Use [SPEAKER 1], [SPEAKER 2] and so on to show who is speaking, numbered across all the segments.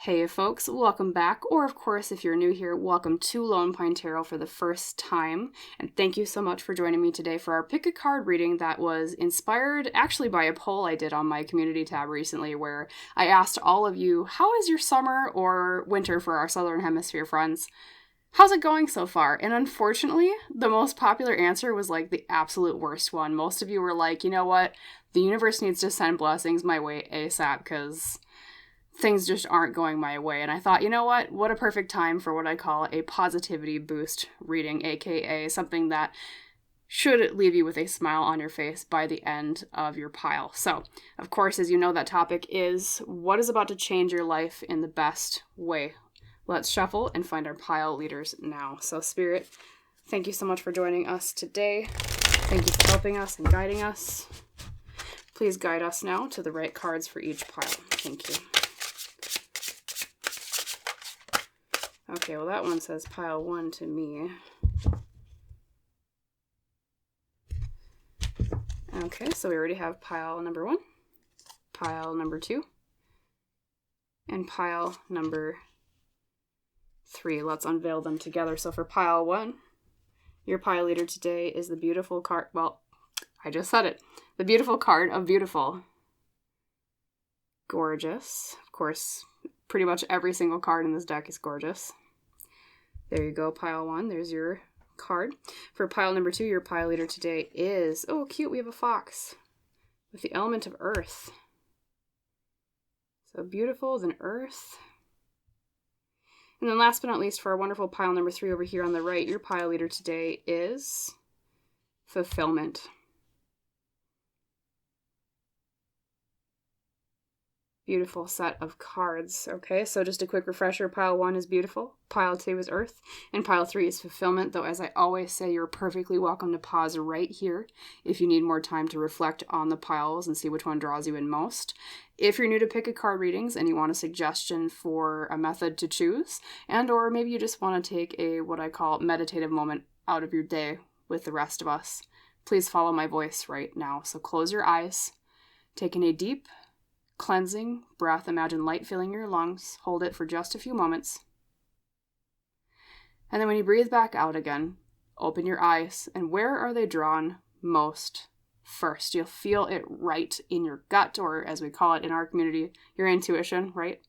[SPEAKER 1] Hey folks, welcome back, or of course if you're new here, welcome to Lone Pine Tarot for the first time, and thank you so much for joining me today for our pick a card reading that was inspired actually by a poll I did on my community tab recently where I asked all of you, how is your summer or winter for our Southern Hemisphere friends? How's it going so far? And unfortunately, the most popular answer was like the absolute worst one. Most of you were like, you know what, the universe needs to send blessings my way ASAP because things just aren't going my way. And I thought, you know what a perfect time for what I call a positivity boost reading, aka something that should leave you with a smile on your face by the end of your pile. So, of course, as you know, that topic is what is about to change your life in the best way. Let's shuffle and find our pile leaders now. So, Spirit, thank you so much for joining us today. Thank you for helping us and guiding us. Please guide us now to the right cards for each pile. Thank you. Okay, well that one says pile 1 to me. Okay, so we already have pile number 1, pile number 2, and pile number 3. Let's unveil them together. So for pile 1, your pile leader today is the beautiful card, well, I just said it, the beautiful card of beautiful. Gorgeous. Of course, pretty much every single card in this deck is gorgeous. There you go, pile 1. There's your card. For pile number 2, your pile leader today is, oh, cute, we have a fox with the element of earth. So beautiful, then earth. And then last but not least, for our wonderful pile number 3 over here on the right, your pile leader today is fulfillment. Beautiful set of cards. Okay, so just a quick refresher, pile 1 is beautiful, pile 2 is earth, and pile 3 is fulfillment, though as I always say, you're perfectly welcome to pause right here if you need more time to reflect on the piles and see which one draws you in most. If you're new to pick a card readings and you want a suggestion for a method to choose, and or maybe you just want to take a what I call meditative moment out of your day with the rest of us, please follow my voice right now. So close your eyes, take in a deep, cleansing breath. Imagine light filling your lungs. Hold it for just a few moments. And then when you breathe back out again, open your eyes. And where are they drawn most first? You'll feel it right in your gut, or as we call it in our community, your intuition, right?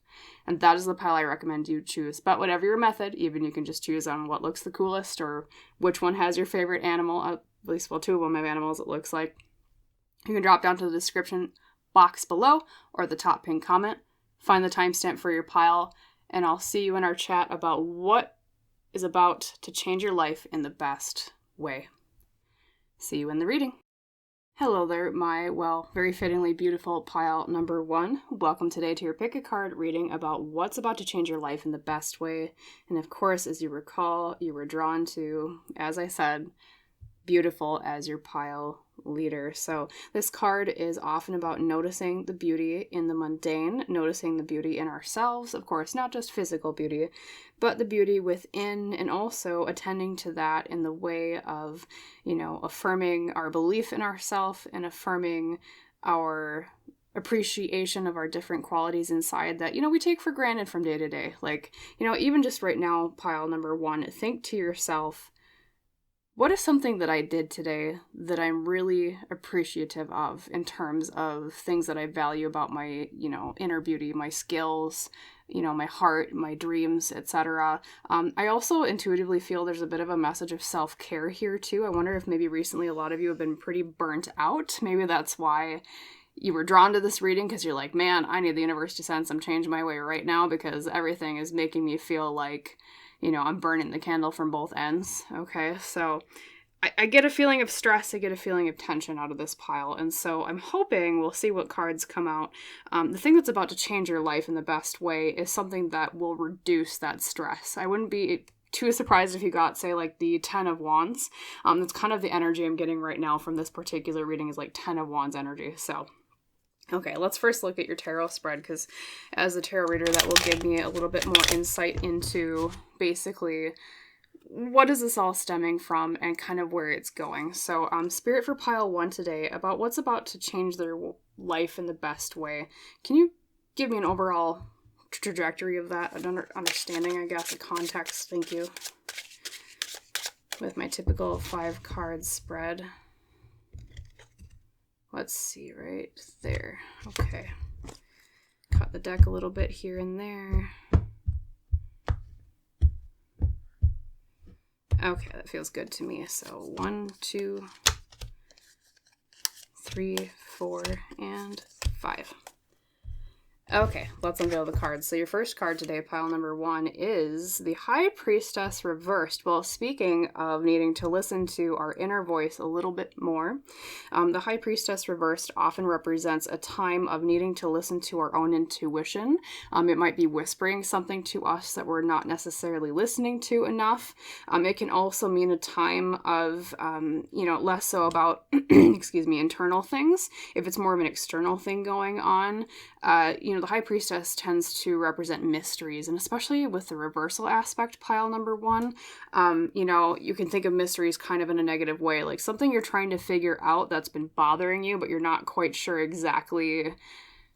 [SPEAKER 1] And that is the pile I recommend you choose. But whatever your method, even you can just choose on what looks the coolest or which one has your favorite animal. At least, well, 2 of them have animals, it looks like. You can drop down to the description box below or the top pinned comment, find the timestamp for your pile, and I'll see you in our chat about what is about to change your life in the best way. See you in the reading. Hello there, my, well, very fittingly beautiful pile number 1. Welcome today to your pick a card reading about what's about to change your life in the best way. And of course, as you recall, you were drawn to, as I said, beautiful as your pile leader. So this card is often about noticing the beauty in the mundane, noticing the beauty in ourselves, of course, not just physical beauty, but the beauty within, and also attending to that in the way of, affirming our belief in ourselves and affirming our appreciation of our different qualities inside that, we take for granted from day to day. Like, even just right now, pile number 1, think to yourself, what is something that I did today that I'm really appreciative of in terms of things that I value about my, inner beauty, my skills, my heart, my dreams, etc. I also intuitively feel there's a bit of a message of self-care here too. I wonder if maybe recently a lot of you have been pretty burnt out. Maybe that's why you were drawn to this reading, because you're like, man, I need the universe to send some change my way right now because everything is making me feel like I'm burning the candle from both ends. Okay, so I get a feeling of stress, I get a feeling of tension out of this pile, and so I'm hoping we'll see what cards come out. The thing that's about to change your life in the best way is something that will reduce that stress. I wouldn't be too surprised if you got, say, like the 10 of Wands. That's kind of the energy I'm getting right now from this particular reading, is like 10 of Wands energy, so okay, let's first look at your tarot spread, because as a tarot reader, that will give me a little bit more insight into basically what is this all stemming from and kind of where it's going. So, Spirit for pile 1 today, about what's about to change their life in the best way. Can you give me an overall trajectory of that, an understanding, I guess, a context. Thank you. With my typical 5 card spread. Let's see, right there. Okay. Cut the deck a little bit here and there. Okay, that feels good to me. So 1, 2, 3, 4, and 5. Okay, let's unveil the cards. So your first card today, pile number 1, is the High Priestess reversed. Well, speaking of needing to listen to our inner voice a little bit more, the High Priestess reversed often represents a time of needing to listen to our own intuition. It might be whispering something to us that we're not necessarily listening to enough. It can also mean a time of, less so about, internal things. If it's more of an external thing going on, the High Priestess tends to represent mysteries, and especially with the reversal aspect, pile number 1, you can think of mysteries kind of in a negative way, like something you're trying to figure out that's been bothering you, but you're not quite sure exactly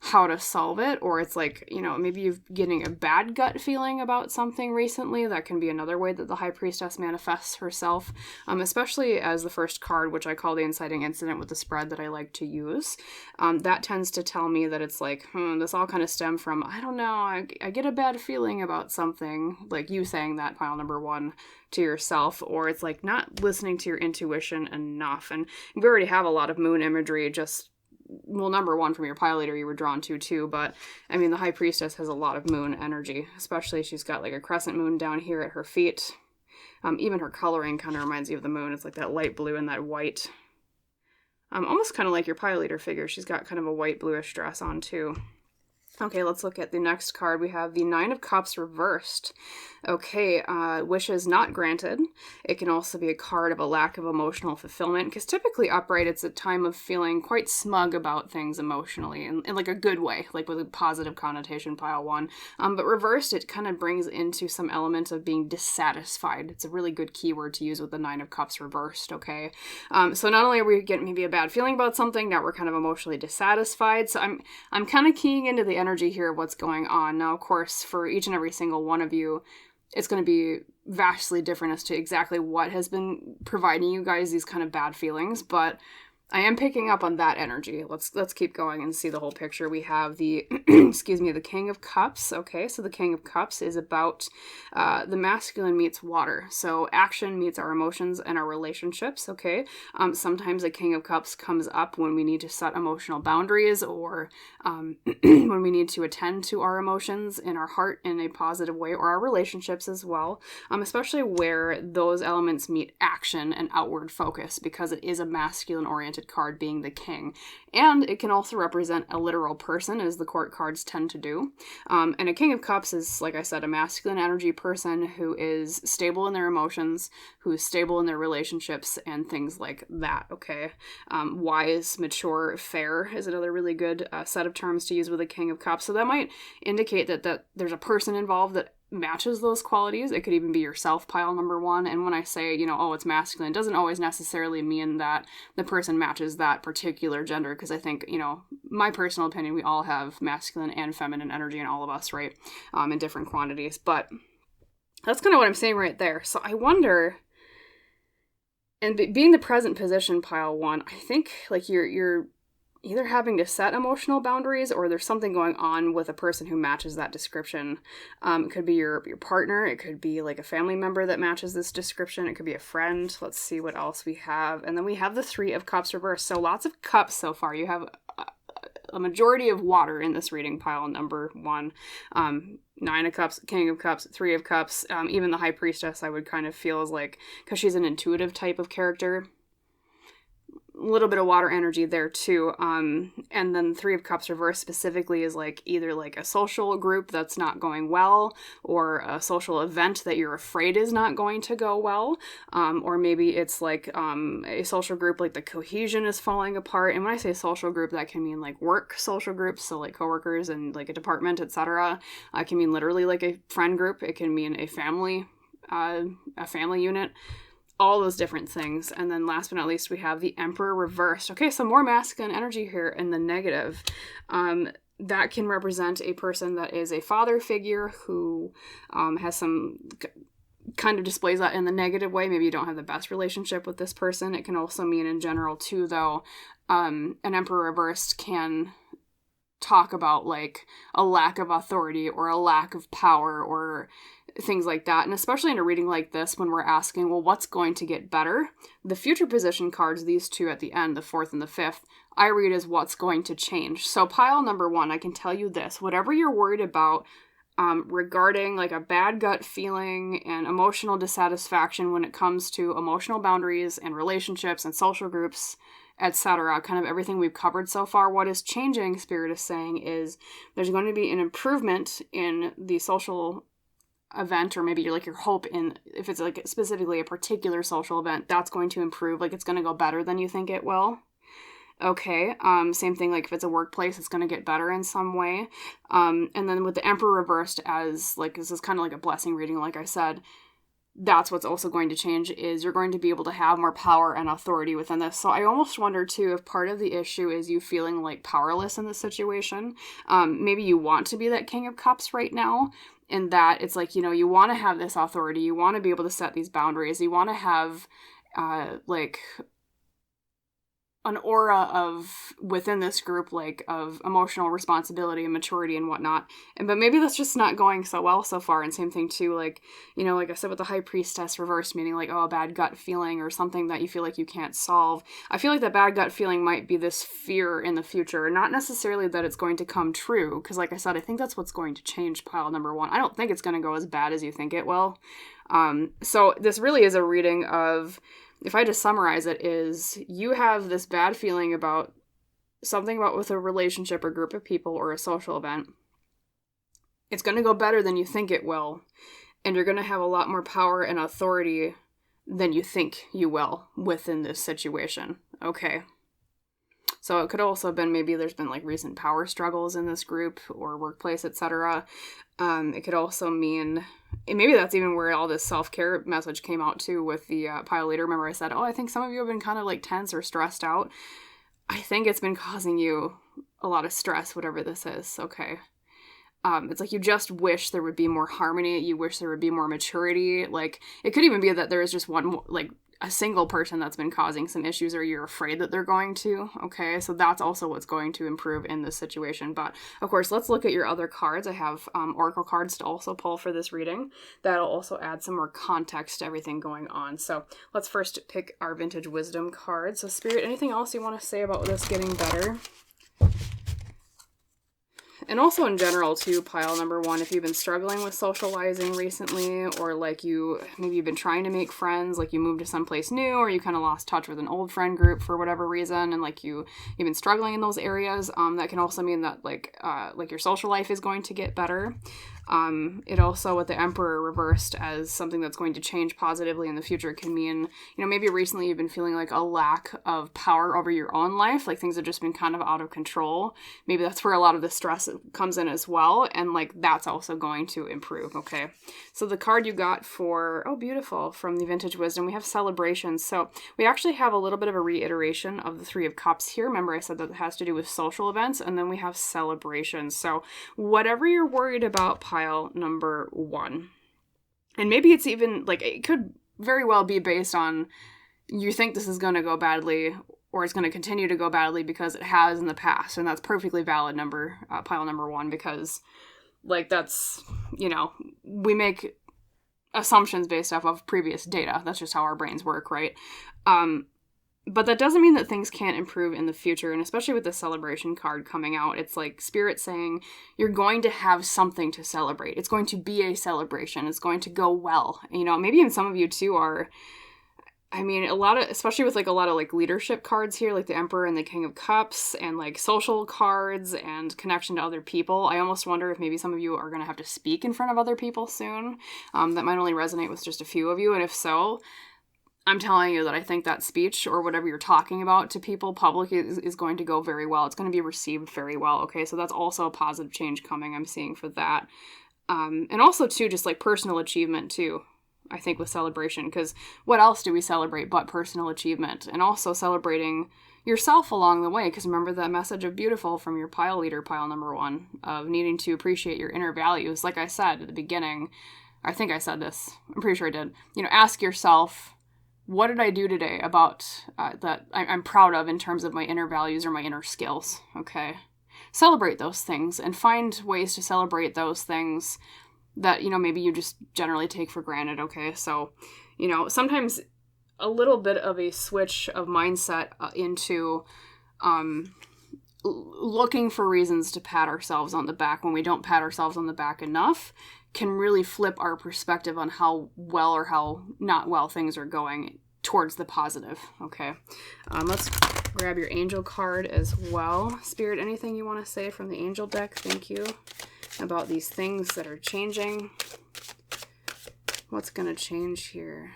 [SPEAKER 1] how to solve it, or it's like, maybe you're getting a bad gut feeling about something recently. That can be another way that the High Priestess manifests herself, especially as the first card, which I call the inciting incident with the spread that I like to use. That tends to tell me that it's like, this all kind of stemmed from, I don't know, I get a bad feeling about something, like you saying that, pile number 1, to yourself, or it's like not listening to your intuition enough. And we already have a lot of moon imagery, just number 1 from your pile leader you were drawn to too, but I mean the High Priestess has a lot of moon energy, especially she's got like a crescent moon down here at her feet. Even her coloring kind of reminds you of the moon. It's like that light blue and that white, almost kind of like your pile leader figure. She's got kind of a white bluish dress on too. Okay, let's look at the next card. We have the 9 of Cups reversed. Okay, wishes not granted. It can also be a card of a lack of emotional fulfillment, because typically upright, it's a time of feeling quite smug about things emotionally, in like a good way, like with a positive connotation, pile 1. But reversed, it kind of brings into some element of being dissatisfied. It's a really good keyword to use with the 9 of Cups reversed, okay? So not only are we getting maybe a bad feeling about something, now we're kind of emotionally dissatisfied. So I'm kind of keying into the energy here of what's going on. Now, of course, for each and every single one of you, it's going to be vastly different as to exactly what has been providing you guys these kind of bad feelings, but I am picking up on that energy. Let's keep going and see the whole picture. We have the, the King of Cups. Okay, so the King of Cups is about the masculine meets water. So action meets our emotions and our relationships, okay? Sometimes the King of Cups comes up when we need to set emotional boundaries, or when we need to attend to our emotions in our heart in a positive way, or our relationships as well, especially where those elements meet action and outward focus, because it is a masculine-oriented card, being the king. And it can also represent a literal person, as the court cards tend to do. And a King of Cups is, like I said, a masculine energy person who is stable in their emotions, who is stable in their relationships, and things like that, okay? Wise, mature, fair is another really good set of terms to use with a King of Cups. So that might indicate that there's a person involved that matches those qualities. It could even be yourself, pile number 1. And when I say, it's masculine, it doesn't always necessarily mean that the person matches that particular gender, because I think, my personal opinion, we all have masculine and feminine energy in all of us, right? In different quantities. But that's kind of what I'm saying right there. So I wonder, and being the present position, pile 1, I think like you're either having to set emotional boundaries, or there's something going on with a person who matches that description. It could be your partner. It could be like a family member that matches this description. It could be a friend. Let's see what else we have. And then we have the 3 of Cups reversed. So lots of cups so far. You have a majority of water in this reading, pile number 1. 9 of Cups, King of Cups, 3 of Cups. Even the High Priestess, I would kind of feel is like, because she's an intuitive type of character, a little bit of water energy there too. And then 3 of Cups reversed specifically is like either like a social group that's not going well, or a social event that you're afraid is not going to go well. Or maybe it's like a social group, like the cohesion is falling apart. And when I say social group, that can mean like work social groups, so like coworkers and like a department, etc. It can mean literally like a friend group. It can mean a family unit. All those different things. And then last but not least, we have the Emperor reversed. Okay, so more masculine energy here in the negative. that can represent a person that is a father figure who has some kind of displays that in the negative way. Maybe you don't have the best relationship with this person. It can also mean in general too, though, an Emperor reversed can talk about like a lack of authority or a lack of power or things like that. And especially in a reading like this, when we're asking, well, what's going to get better? The future position cards, these two at the end, the 4th and the 5th, I read as what's going to change. So pile number 1, I can tell you this, whatever you're worried about regarding like a bad gut feeling and emotional dissatisfaction when it comes to emotional boundaries and relationships and social groups, etc., kind of everything we've covered so far, what is changing, Spirit is saying, is there's going to be an improvement in the social event, or maybe your hope in, if it's like specifically a particular social event, that's going to improve, like it's going to go better than you think it will. Okay, same thing, like if it's a workplace, it's going to get better in some way. And then with the Emperor reversed as, like, this is kind of like a blessing reading, like I said, that's what's also going to change, is you're going to be able to have more power and authority within this. So I almost wonder, too, if part of the issue is you feeling, like, powerless in this situation. Maybe you want to be that King of Cups right now, in that it's like, you know, you want to have this authority, you want to be able to set these boundaries, you want to have, like, an aura of, within this group, like, of emotional responsibility and maturity and whatnot. But maybe that's just not going so well so far. And same thing too, like, you know, like I said with the High Priestess reversed, meaning like, oh, a bad gut feeling or something that you feel like you can't solve. I feel like that bad gut feeling might be this fear in the future, not necessarily that it's going to come true, because like I said, I think that's what's going to change pile number 1. I don't think it's going to go as bad as you think it will. So this really is a reading of, if I just summarize it, is you have this bad feeling about something about with a relationship or group of people or a social event. It's going to go better than you think it will, and you're going to have a lot more power and authority than you think you will within this situation. Okay. So it could also have been, maybe there's been like recent power struggles in this group or workplace, etc. It could also mean, and maybe that's even where all this self-care message came out too with the pile leader. Remember I said, oh, I think some of you have been kind of like tense or stressed out. I think it's been causing you a lot of stress, whatever this is. Okay. It's like you just wish there would be more harmony. You wish there would be more maturity. Like, it could even be that there is just one, like, a single person that's been causing some issues, or you're afraid that they're going to. Okay, so that's also what's going to improve in this situation. But of course, let's look at your other cards. I have oracle cards to also pull for this reading. That'll also add some more context to everything going on. So let's first pick our vintage wisdom card. So Spirit, anything else you want to say about this getting better? And also in general too, pile number 1, if you've been struggling with socializing recently, or like maybe you've been trying to make friends, like you moved to someplace new, or you kind of lost touch with an old friend group for whatever reason, and like you've been struggling in those areas, that can also mean that like your social life is going to get better. It also, with the Emperor reversed as something that's going to change positively in the future, can mean, you know, maybe recently you've been feeling like a lack of power over your own life, like things have just been kind of out of control. Maybe that's where a lot of the stress comes in as well, and like that's also going to improve. Okay, so the card you got for, oh, beautiful, from the Vintage Wisdom, we have Celebration. So we actually have a little bit of a reiteration of the 3 of Cups here. Remember I said that it has to do with social events, and then we have Celebration. So whatever you're worried about, pile number 1, and maybe it's even like, it could very well be based on you think this is going to go badly, or it's going to continue to go badly because it has in the past, and that's perfectly valid pile number 1, because like that's, you know, we make assumptions based off of previous data. That's just how our brains work, right? But that doesn't mean that things can't improve in the future, and especially with the Celebration card coming out, it's like Spirit saying you're going to have something to celebrate. It's going to be a celebration. It's going to go well. You know, maybe even some of you too are, I mean, especially with like a lot of like leadership cards here, like the Emperor and the King of Cups, and like social cards and connection to other people. I almost wonder if maybe some of you are going to have to speak in front of other people soon. That might only resonate with just a few of you, and if so, I'm telling you that I think that speech or whatever you're talking about to people publicly is going to go very well. It's going to be received very well. Okay, so that's also a positive change coming, I'm seeing, for that. And also, too, just like personal achievement, too, I think, with Celebration. Because what else do we celebrate but personal achievement? And also celebrating yourself along the way, because remember that message of beautiful from your pile leader, pile number 1, of needing to appreciate your inner values. Like I said at the beginning, I think I said this, I'm pretty sure I did, ask yourself, what did I do today about that I'm proud of in terms of my inner values or my inner skills? Okay. Celebrate those things and find ways to celebrate those things that, maybe you just generally take for granted. Okay. So, sometimes a little bit of a switch of mindset into looking for reasons to pat ourselves on the back when we don't pat ourselves on the back enough can really flip our perspective on how well or how not well things are going towards the positive. Okay. Let's grab your angel card as well. Spirit, anything you want to say from the angel deck? Thank you. About these things that are changing. What's going to change here?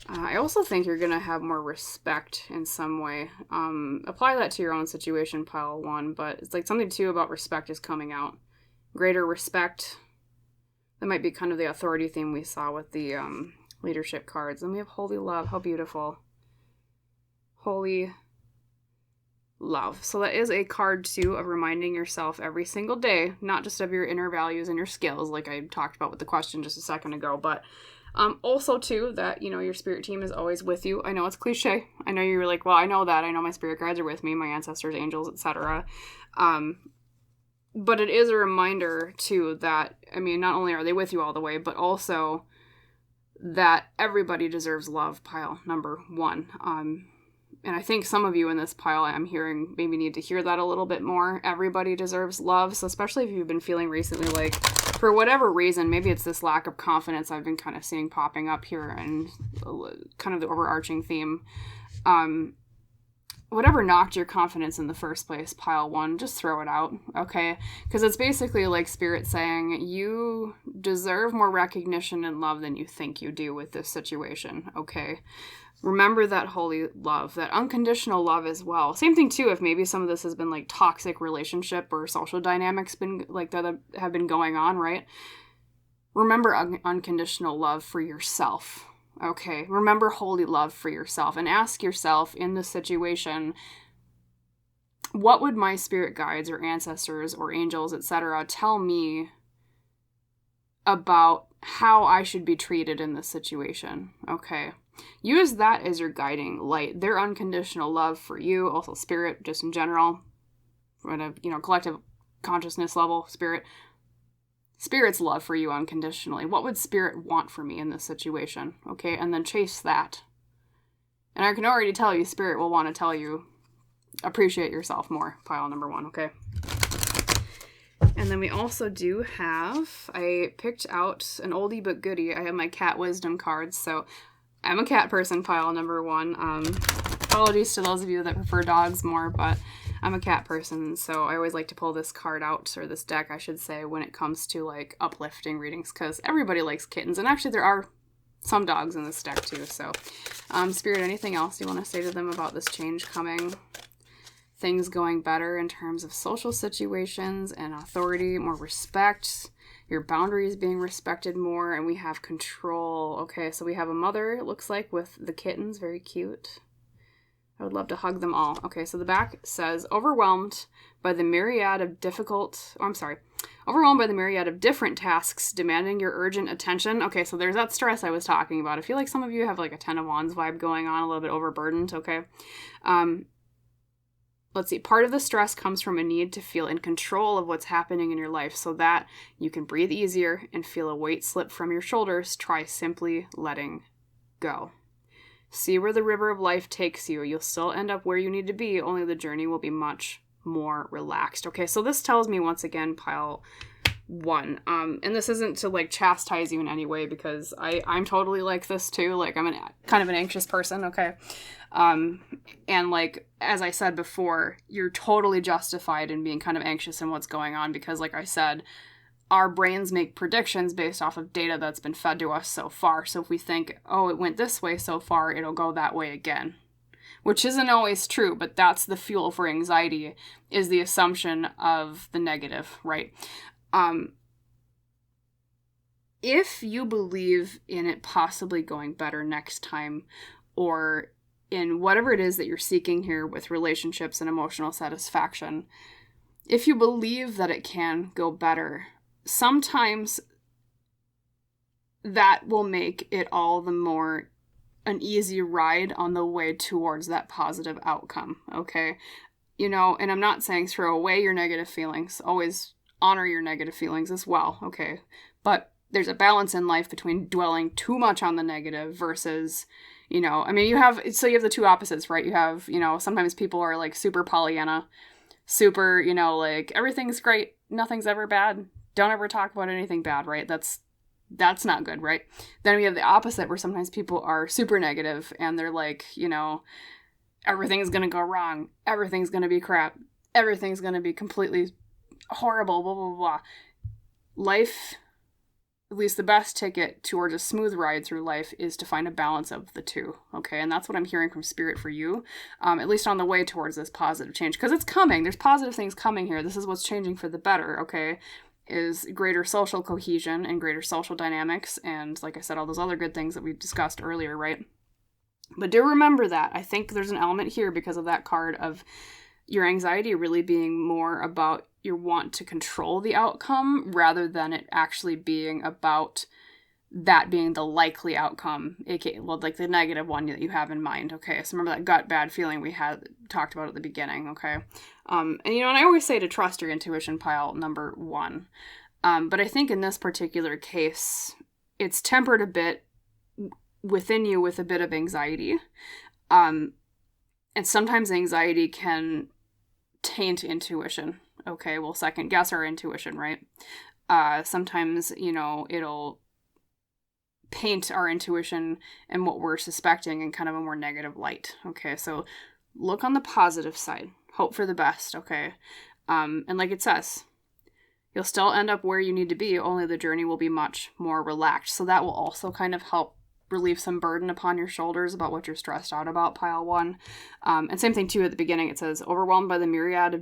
[SPEAKER 1] I also think you're going to have more respect in some way. Apply that to your own situation, pile 1, but it's like something too about respect is coming out. Greater respect. That might be kind of the authority theme we saw with the leadership cards. And we have holy love. How beautiful. Holy love. So that is a card too of reminding yourself every single day, not just of your inner values and your skills like I talked about with the question just a second ago, but also too that, your spirit team is always with you. I know it's cliche. I know you're like, well, I know that. I know my spirit guides are with me, my ancestors, angels, etc. But it is a reminder, too, that, not only are they with you all the way, but also that everybody deserves love, pile number 1. And I think some of you in this pile I'm hearing maybe need to hear that a little bit more. Everybody deserves love. So especially if you've been feeling recently like, for whatever reason, maybe it's this lack of confidence I've been kind of seeing popping up here and kind of the overarching theme. Whatever knocked your confidence in the first place, pile 1, just throw it out, okay? Because it's basically like Spirit saying, you deserve more recognition and love than you think you do with this situation, okay? Remember that holy love, that unconditional love as well. Same thing, too, if maybe some of this has been like toxic relationship or social dynamics been like that have been going on, right? Remember unconditional love for yourself. Okay, remember holy love for yourself and ask yourself in this situation, what would my spirit guides or ancestors or angels, etc., tell me about how I should be treated in this situation? Okay, use that as your guiding light, their unconditional love for you, also spirit, just in general, at a collective consciousness level, Spirit's love for you unconditionally. What would Spirit want for me in this situation? Okay, and then chase that. And I can already tell you, Spirit will want to tell you, appreciate yourself more, pile number 1, okay? And then we also do have, I picked out an oldie but goodie. I have my cat wisdom cards, so I'm a cat person, pile number 1. Apologies to those of you that prefer dogs more, but I'm a cat person, so I always like to pull this card out, or this deck, I should say, when it comes to, like, uplifting readings, because everybody likes kittens, and actually there are some dogs in this deck, too, so. Spirit, anything else you want to say to them about this change coming? Things going better in terms of social situations and authority, more respect, your boundaries being respected more, and we have control. Okay, so we have a mother, it looks like, with the kittens, very cute. I would love to hug them all. Okay, so the back says, overwhelmed by the myriad of different tasks demanding your urgent attention. Okay, so there's that stress I was talking about. I feel like some of you have like a 10 of Wands vibe going on, a little bit overburdened, okay? Let's see, part of the stress comes from a need to feel in control of what's happening in your life so that you can breathe easier and feel a weight slip from your shoulders. Try simply letting go. See where the river of life takes you. You'll still end up where you need to be, only the journey will be much more relaxed. Okay, so this tells me once again, pile 1. And this isn't to like chastise you in any way because I'm totally like this too. Like I'm kind of an anxious person, okay? And like, as I said before, you're totally justified in being kind of anxious in what's going on because like I said, our brains make predictions based off of data that's been fed to us so far. So if we think, oh, it went this way so far, it'll go that way again. Which isn't always true, but that's the fuel for anxiety, is the assumption of the negative, right? If you believe in it possibly going better next time, or in whatever it is that you're seeking here with relationships and emotional satisfaction, if you believe that it can go better, sometimes that will make it all the more an easy ride on the way towards that positive outcome, okay? And I'm not saying throw away your negative feelings. Always honor your negative feelings as well, okay? But there's a balance in life between dwelling too much on the negative versus, you have the two opposites, right? You have, sometimes people are like super Pollyanna, super, like everything's great, nothing's ever bad. Don't ever talk about anything bad, right? That's not good, right? Then we have the opposite where sometimes people are super negative and they're like, everything's going to go wrong. Everything's going to be crap. Everything's going to be completely horrible, blah, blah, blah. Life, at least the best ticket towards a smooth ride through life is to find a balance of the two, okay? And that's what I'm hearing from Spirit for you, at least on the way towards this positive change, because it's coming. There's positive things coming here. This is what's changing for the better, okay? Is greater social cohesion and greater social dynamics, and like I said, all those other good things that we discussed earlier, right? But do remember that. I think there's an element here because of that card of your anxiety really being more about your want to control the outcome rather than it actually being about that being the likely outcome, aka, like the negative one that you have in mind, okay? So remember that gut bad feeling we had talked about at the beginning, okay? And I always say to trust your intuition, pile number 1. But I think in this particular case, it's tempered a bit within you with a bit of anxiety. And sometimes anxiety can taint intuition, okay? We'll second guess our intuition, right? Sometimes, it'll paint our intuition and what we're suspecting in kind of a more negative light, okay? So look on the positive side. Hope for the best, okay? And like it says, you'll still end up where you need to be, only the journey will be much more relaxed. So that will also kind of help relieve some burden upon your shoulders about what you're stressed out about, pile 1. And same thing too at the beginning, it says overwhelmed by the myriad of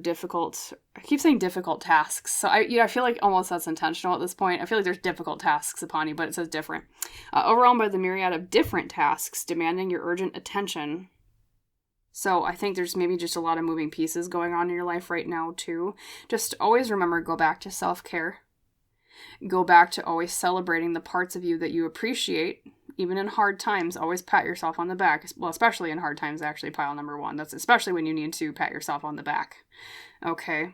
[SPEAKER 1] I keep saying difficult tasks. So I feel like almost that's intentional at this point. I feel like there's difficult tasks upon you, but it says different. Overwhelmed by the myriad of different tasks demanding your urgent attention. So I think there's maybe just a lot of moving pieces going on in your life right now too. Just always remember, go back to self-care. Go back to always celebrating the parts of you that you appreciate. Even in hard times, always pat yourself on the back. Well, especially in hard times, actually, pile number 1. That's especially when you need to pat yourself on the back. Okay.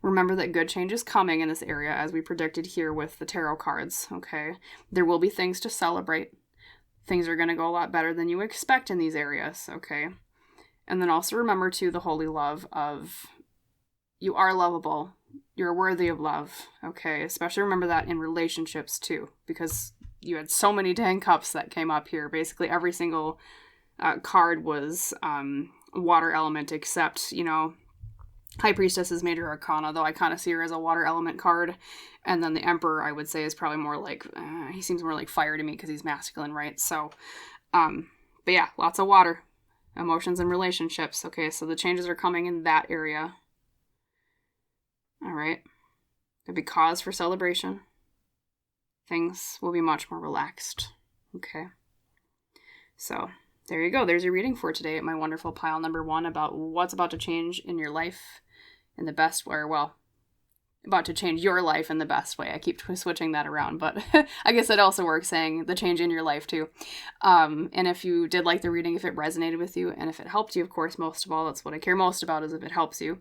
[SPEAKER 1] Remember that good change is coming in this area, as we predicted here with the tarot cards. Okay. There will be things to celebrate. Things are going to go a lot better than you expect in these areas. Okay. And then also remember, too, the holy love of you are lovable. You're worthy of love. Okay. Especially remember that in relationships, too, because you had so many dang cups that came up here. Basically, every single card was water element except, High Priestess is Major Arcana, though I kind of see her as a water element card. And then the Emperor, I would say, is probably more like, he seems more like fire to me because he's masculine, right? So, but yeah, lots of water. Emotions and relationships. Okay, so the changes are coming in that area. All right. There'll be cause for celebration. Things will be much more relaxed. Okay. So there you go. There's your reading for today at my wonderful pile number 1 about what's about to change in your life in the best way, about to change your life in the best way. I keep switching that around, but I guess it also works saying the change in your life too. And if you did like the reading, if it resonated with you, and if it helped you, of course, most of all, that's what I care most about is if it helps you.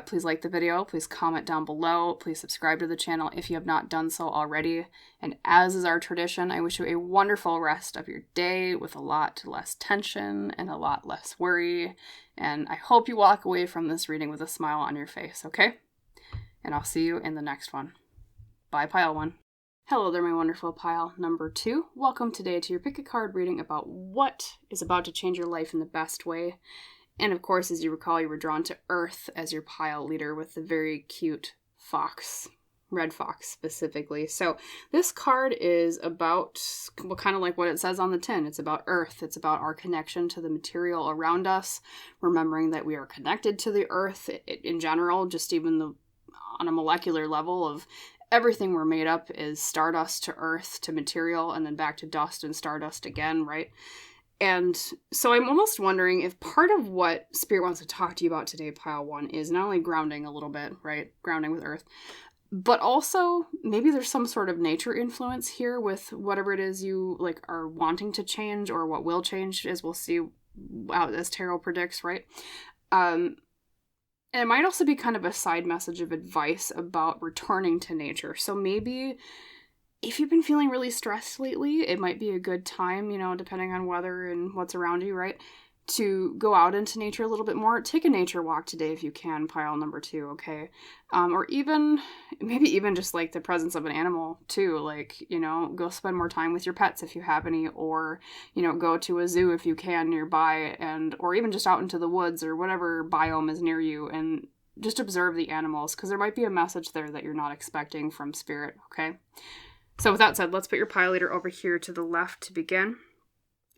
[SPEAKER 1] Please like the video. Please comment down below. Please subscribe to the channel if you have not done so already. And as is our tradition, I wish you a wonderful rest of your day with a lot less tension and a lot less worry. And I hope you walk away from this reading with a smile on your face, okay? And I'll see you in the next one. Bye, pile 1. Hello there, my wonderful pile number 2. Welcome today to your pick a card reading about what is about to change your life in the best way. And of course, as you recall, you were drawn to Earth as your pile leader with the very cute fox, red fox specifically. So this card is about, well, kind of like what it says on the tin. It's about Earth. It's about our connection to the material around us, remembering that we are connected to the Earth in general, just even on a molecular level of everything we're made up is stardust to earth to material and then back to dust and stardust again, right? And so I'm almost wondering if part of what Spirit wants to talk to you about today, pile one, is not only grounding a little bit, right? Grounding with Earth, but also maybe there's some sort of nature influence here with whatever it is you like are wanting to change or what will change, as we'll see as tarot predicts, right? And it might also be kind of a side message of advice about returning to nature. So maybe if you've been feeling really stressed lately, it might be a good time, depending on weather and what's around you, right? To go out into nature a little bit more. Take a nature walk today if you can, pile number 2, okay? Or maybe even just like the presence of an animal too, like, go spend more time with your pets if you have any, or, go to a zoo if you can nearby, or even just out into the woods or whatever biome is near you and just observe the animals, because there might be a message there that you're not expecting from Spirit, okay? So with that said, let's put your pile leader over here to the left to begin.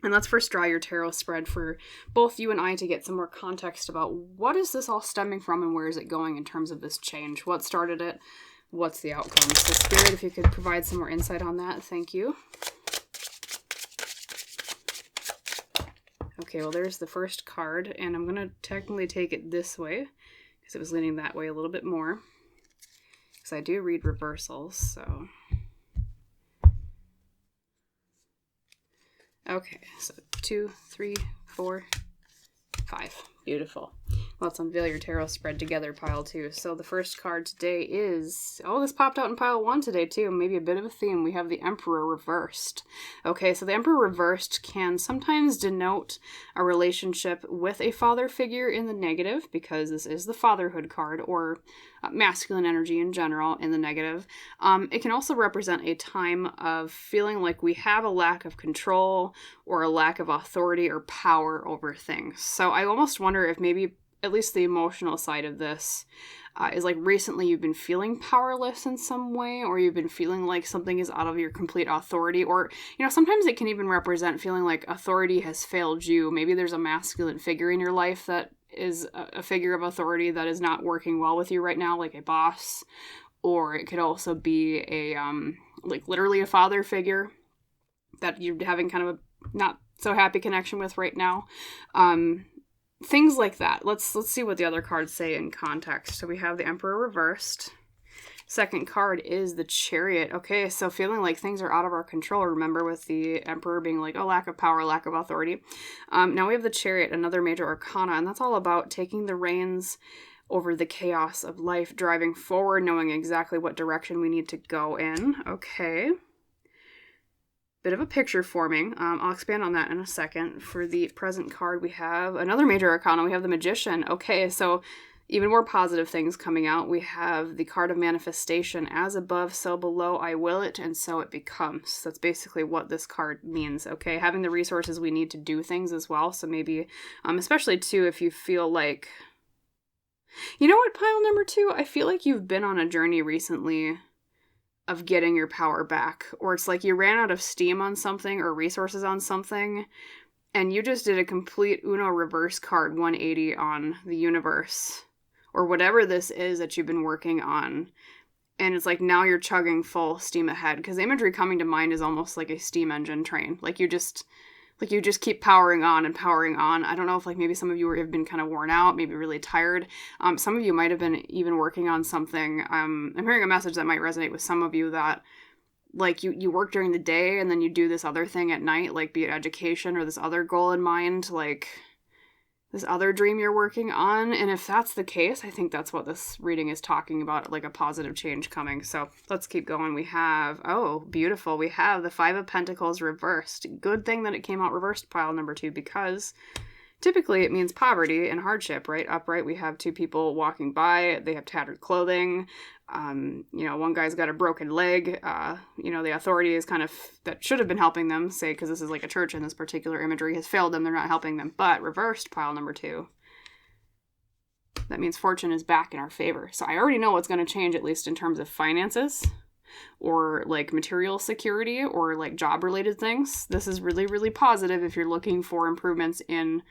[SPEAKER 1] And let's first draw your tarot spread for both you and I to get some more context about what is this all stemming from and where is it going in terms of this change? What started it? What's the outcome? So Spirit, if you could provide some more insight on that, thank you. Okay, well there's the first card, and I'm going to technically take it this way because it was leaning that way a little bit more. Because I do read reversals, so... Okay, so 2, 3, 4, 5. Beautiful. Let's unveil your tarot spread together, pile 2. So the first card today is... Oh, this popped out in pile 1 today, too. Maybe a bit of a theme. We have the Emperor reversed. Okay, so the Emperor reversed can sometimes denote a relationship with a father figure in the negative, because this is the fatherhood card, or masculine energy in general in the negative. It can also represent a time of feeling like we have a lack of control or a lack of authority or power over things. So I almost wonder if maybe at least the emotional side of this is like recently you've been feeling powerless in some way, or you've been feeling like something is out of your complete authority, or, sometimes it can even represent feeling like authority has failed you. Maybe there's a masculine figure in your life that is a figure of authority that is not working well with you right now, like a boss, or it could also be a, like literally a father figure that you're having kind of a not so happy connection with right now. Things like that. Let's see what the other cards say in context. So we have the Emperor reversed. Second card is the Chariot. Okay, so feeling like things are out of our control. Remember, with the Emperor being like, lack of power, lack of authority. Now we have the Chariot, another major arcana, and that's all about taking the reins over the chaos of life, driving forward, knowing exactly what direction we need to go in. Okay. Bit of a picture forming. I'll expand on that in a second. For the present card, we have another major arcana. We have the Magician. Okay, so even more positive things coming out. We have the card of manifestation. As above, so below, I will it, and so it becomes. That's basically what this card means, okay? Having the resources we need to do things as well. So maybe, especially too, if you feel like... You know what, pile number 2? I feel like you've been on a journey recently of getting your power back, or it's like you ran out of steam on something or resources on something, and you just did a complete Uno reverse card 180 on the universe, or whatever this is that you've been working on, and it's like now you're chugging full steam ahead, because the imagery coming to mind is almost like a steam engine train, like you just keep powering on and powering on. I don't know if like maybe some of you have been kind of worn out, maybe really tired. Some of you might have been even working on something. I'm hearing a message that might resonate with some of you, that like you work during the day and then you do this other thing at night, like be it education or this other goal in mind, like this other dream you're working on. And if that's the case, I think that's what this reading is talking about, like a positive change coming. So let's keep going. We have, beautiful. We have the 5 of Pentacles reversed. Good thing that it came out reversed, pile number 2, because typically it means poverty and hardship, right? Upright, we have 2 people walking by. They have tattered clothing. One guy's got a broken leg. The authority is kind of, that should have been helping them, say, because this is like a church in this particular imagery, has failed them. They're not helping them. But reversed, pile number 2. That means fortune is back in our favor. So I already know what's going to change, at least in terms of finances, or like material security, or like job related things. This is really, really positive if you're looking for improvements in,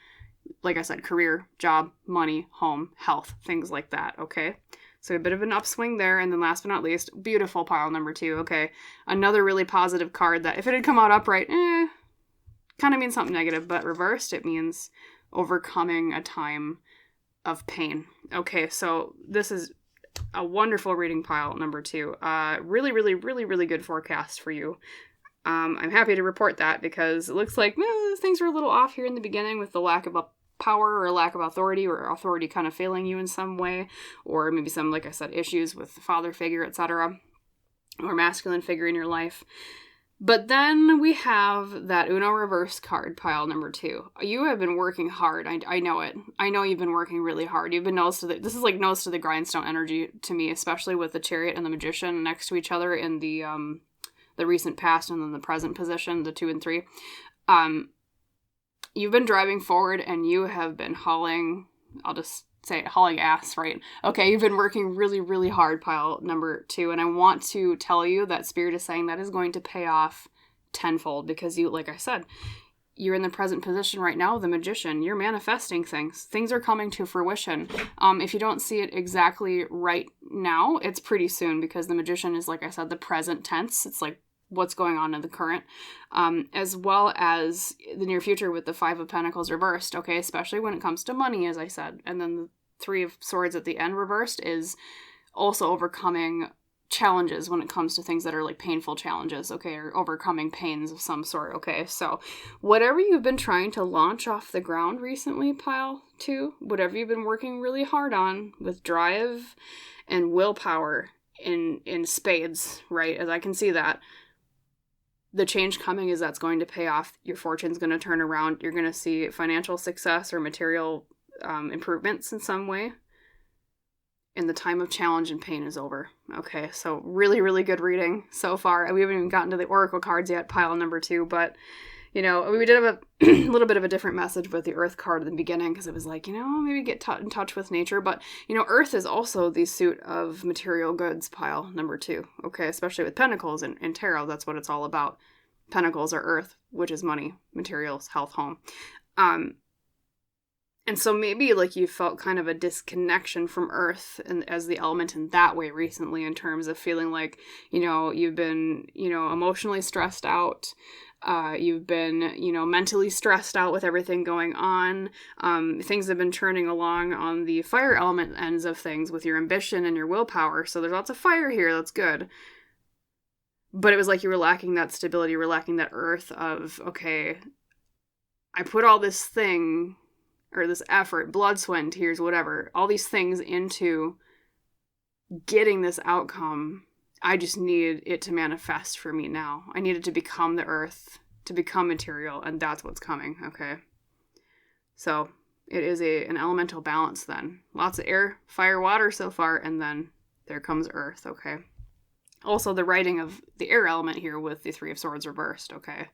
[SPEAKER 1] like I said, career, job, money, home, health, things like that. Okay. So a bit of an upswing there. And then last but not least, beautiful, pile number 2. Okay. Another really positive card that if it had come out upright, kind of means something negative, but reversed, it means overcoming a time of pain. Okay, so this is a wonderful reading pile, number 2. Really, really, really, really good forecast for you. I'm happy to report that because it looks like things are a little off here in the beginning with the lack of power or lack of authority, or authority kind of failing you in some way, or maybe some, like I said, issues with the father figure, etc., or masculine figure in your life. But then we have that Uno reverse card, pile number 2. You have been working hard. I know it. I know you've been working really hard. You've been this is like nose to the grindstone energy to me, especially with the Chariot and the Magician next to each other in the recent past and then the present position, the 2 and 3. You've been driving forward and you have been hauling ass, right? Okay, you've been working really, really hard, pile number 2, and I want to tell you that Spirit is saying that is going to pay off tenfold because you, like I said, you're in the present position right now, the Magician. You're manifesting things. Things are coming to fruition. If you don't see it exactly right now, it's pretty soon because the Magician is, like I said, the present tense. It's like what's going on in the current, as well as the near future with the 5 of Pentacles reversed, okay, especially when it comes to money, as I said. And then the 3 of Swords at the end reversed is also overcoming challenges when it comes to things that are like painful challenges, okay, or overcoming pains of some sort, okay. So whatever you've been trying to launch off the ground recently, pile 2, whatever you've been working really hard on with drive and willpower in spades, right, as I can see that, the change coming is that's going to pay off. Your fortune's going to turn around. You're going to see financial success or material improvements in some way. And the time of challenge and pain is over. Okay, so really, really good reading so far. We haven't even gotten to the Oracle cards yet, pile number 2. But, we did have a little bit of a different message with the Earth card at the beginning because it was like, maybe get in touch with nature. But, Earth is also the suit of material goods, pile number 2. Okay, especially with Pentacles and Tarot, that's what it's all about. Pentacles are Earth, which is money, materials, health, home. And so maybe like you felt kind of a disconnection from Earth and as the element in that way recently, in terms of feeling like, you've been, emotionally stressed out. You've been, mentally stressed out with everything going on. Things have been turning along on the fire element ends of things with your ambition and your willpower. So there's lots of fire here. That's good. But it was like you were lacking that stability. You were lacking that earth of, okay, I put all this thing or this effort, blood, sweat, and tears, whatever, all these things into getting this outcome. I just need it to manifest for me now. I need it to become the earth, to become material, and that's what's coming, okay? So it is an elemental balance then. Lots of air, fire, water so far, and then there comes earth, okay? Also, the writing of the air element here with the 3 of Swords reversed, okay?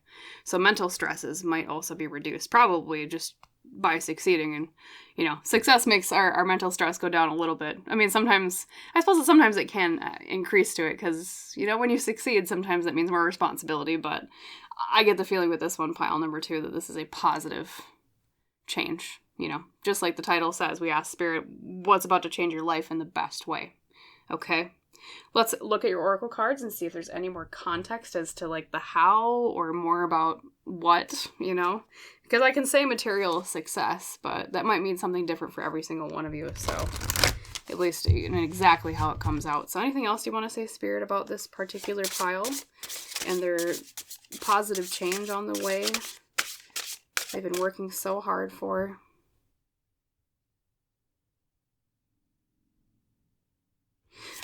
[SPEAKER 1] So mental stresses might also be reduced, probably just by succeeding. And, success makes our mental stress go down a little bit. I mean, sometimes it can increase to it because, when you succeed, sometimes that means more responsibility. But I get the feeling with this one, pile number 2, that this is a positive change. Just like the title says, we ask Spirit, what's about to change your life in the best way, okay? Let's look at your oracle cards and see if there's any more context as to like the how or more about what, because I can say material success, but that might mean something different for every single one of you. So at least exactly how it comes out. So anything else you want to say, Spirit, about this particular pile and their positive change on the way they've been working so hard for?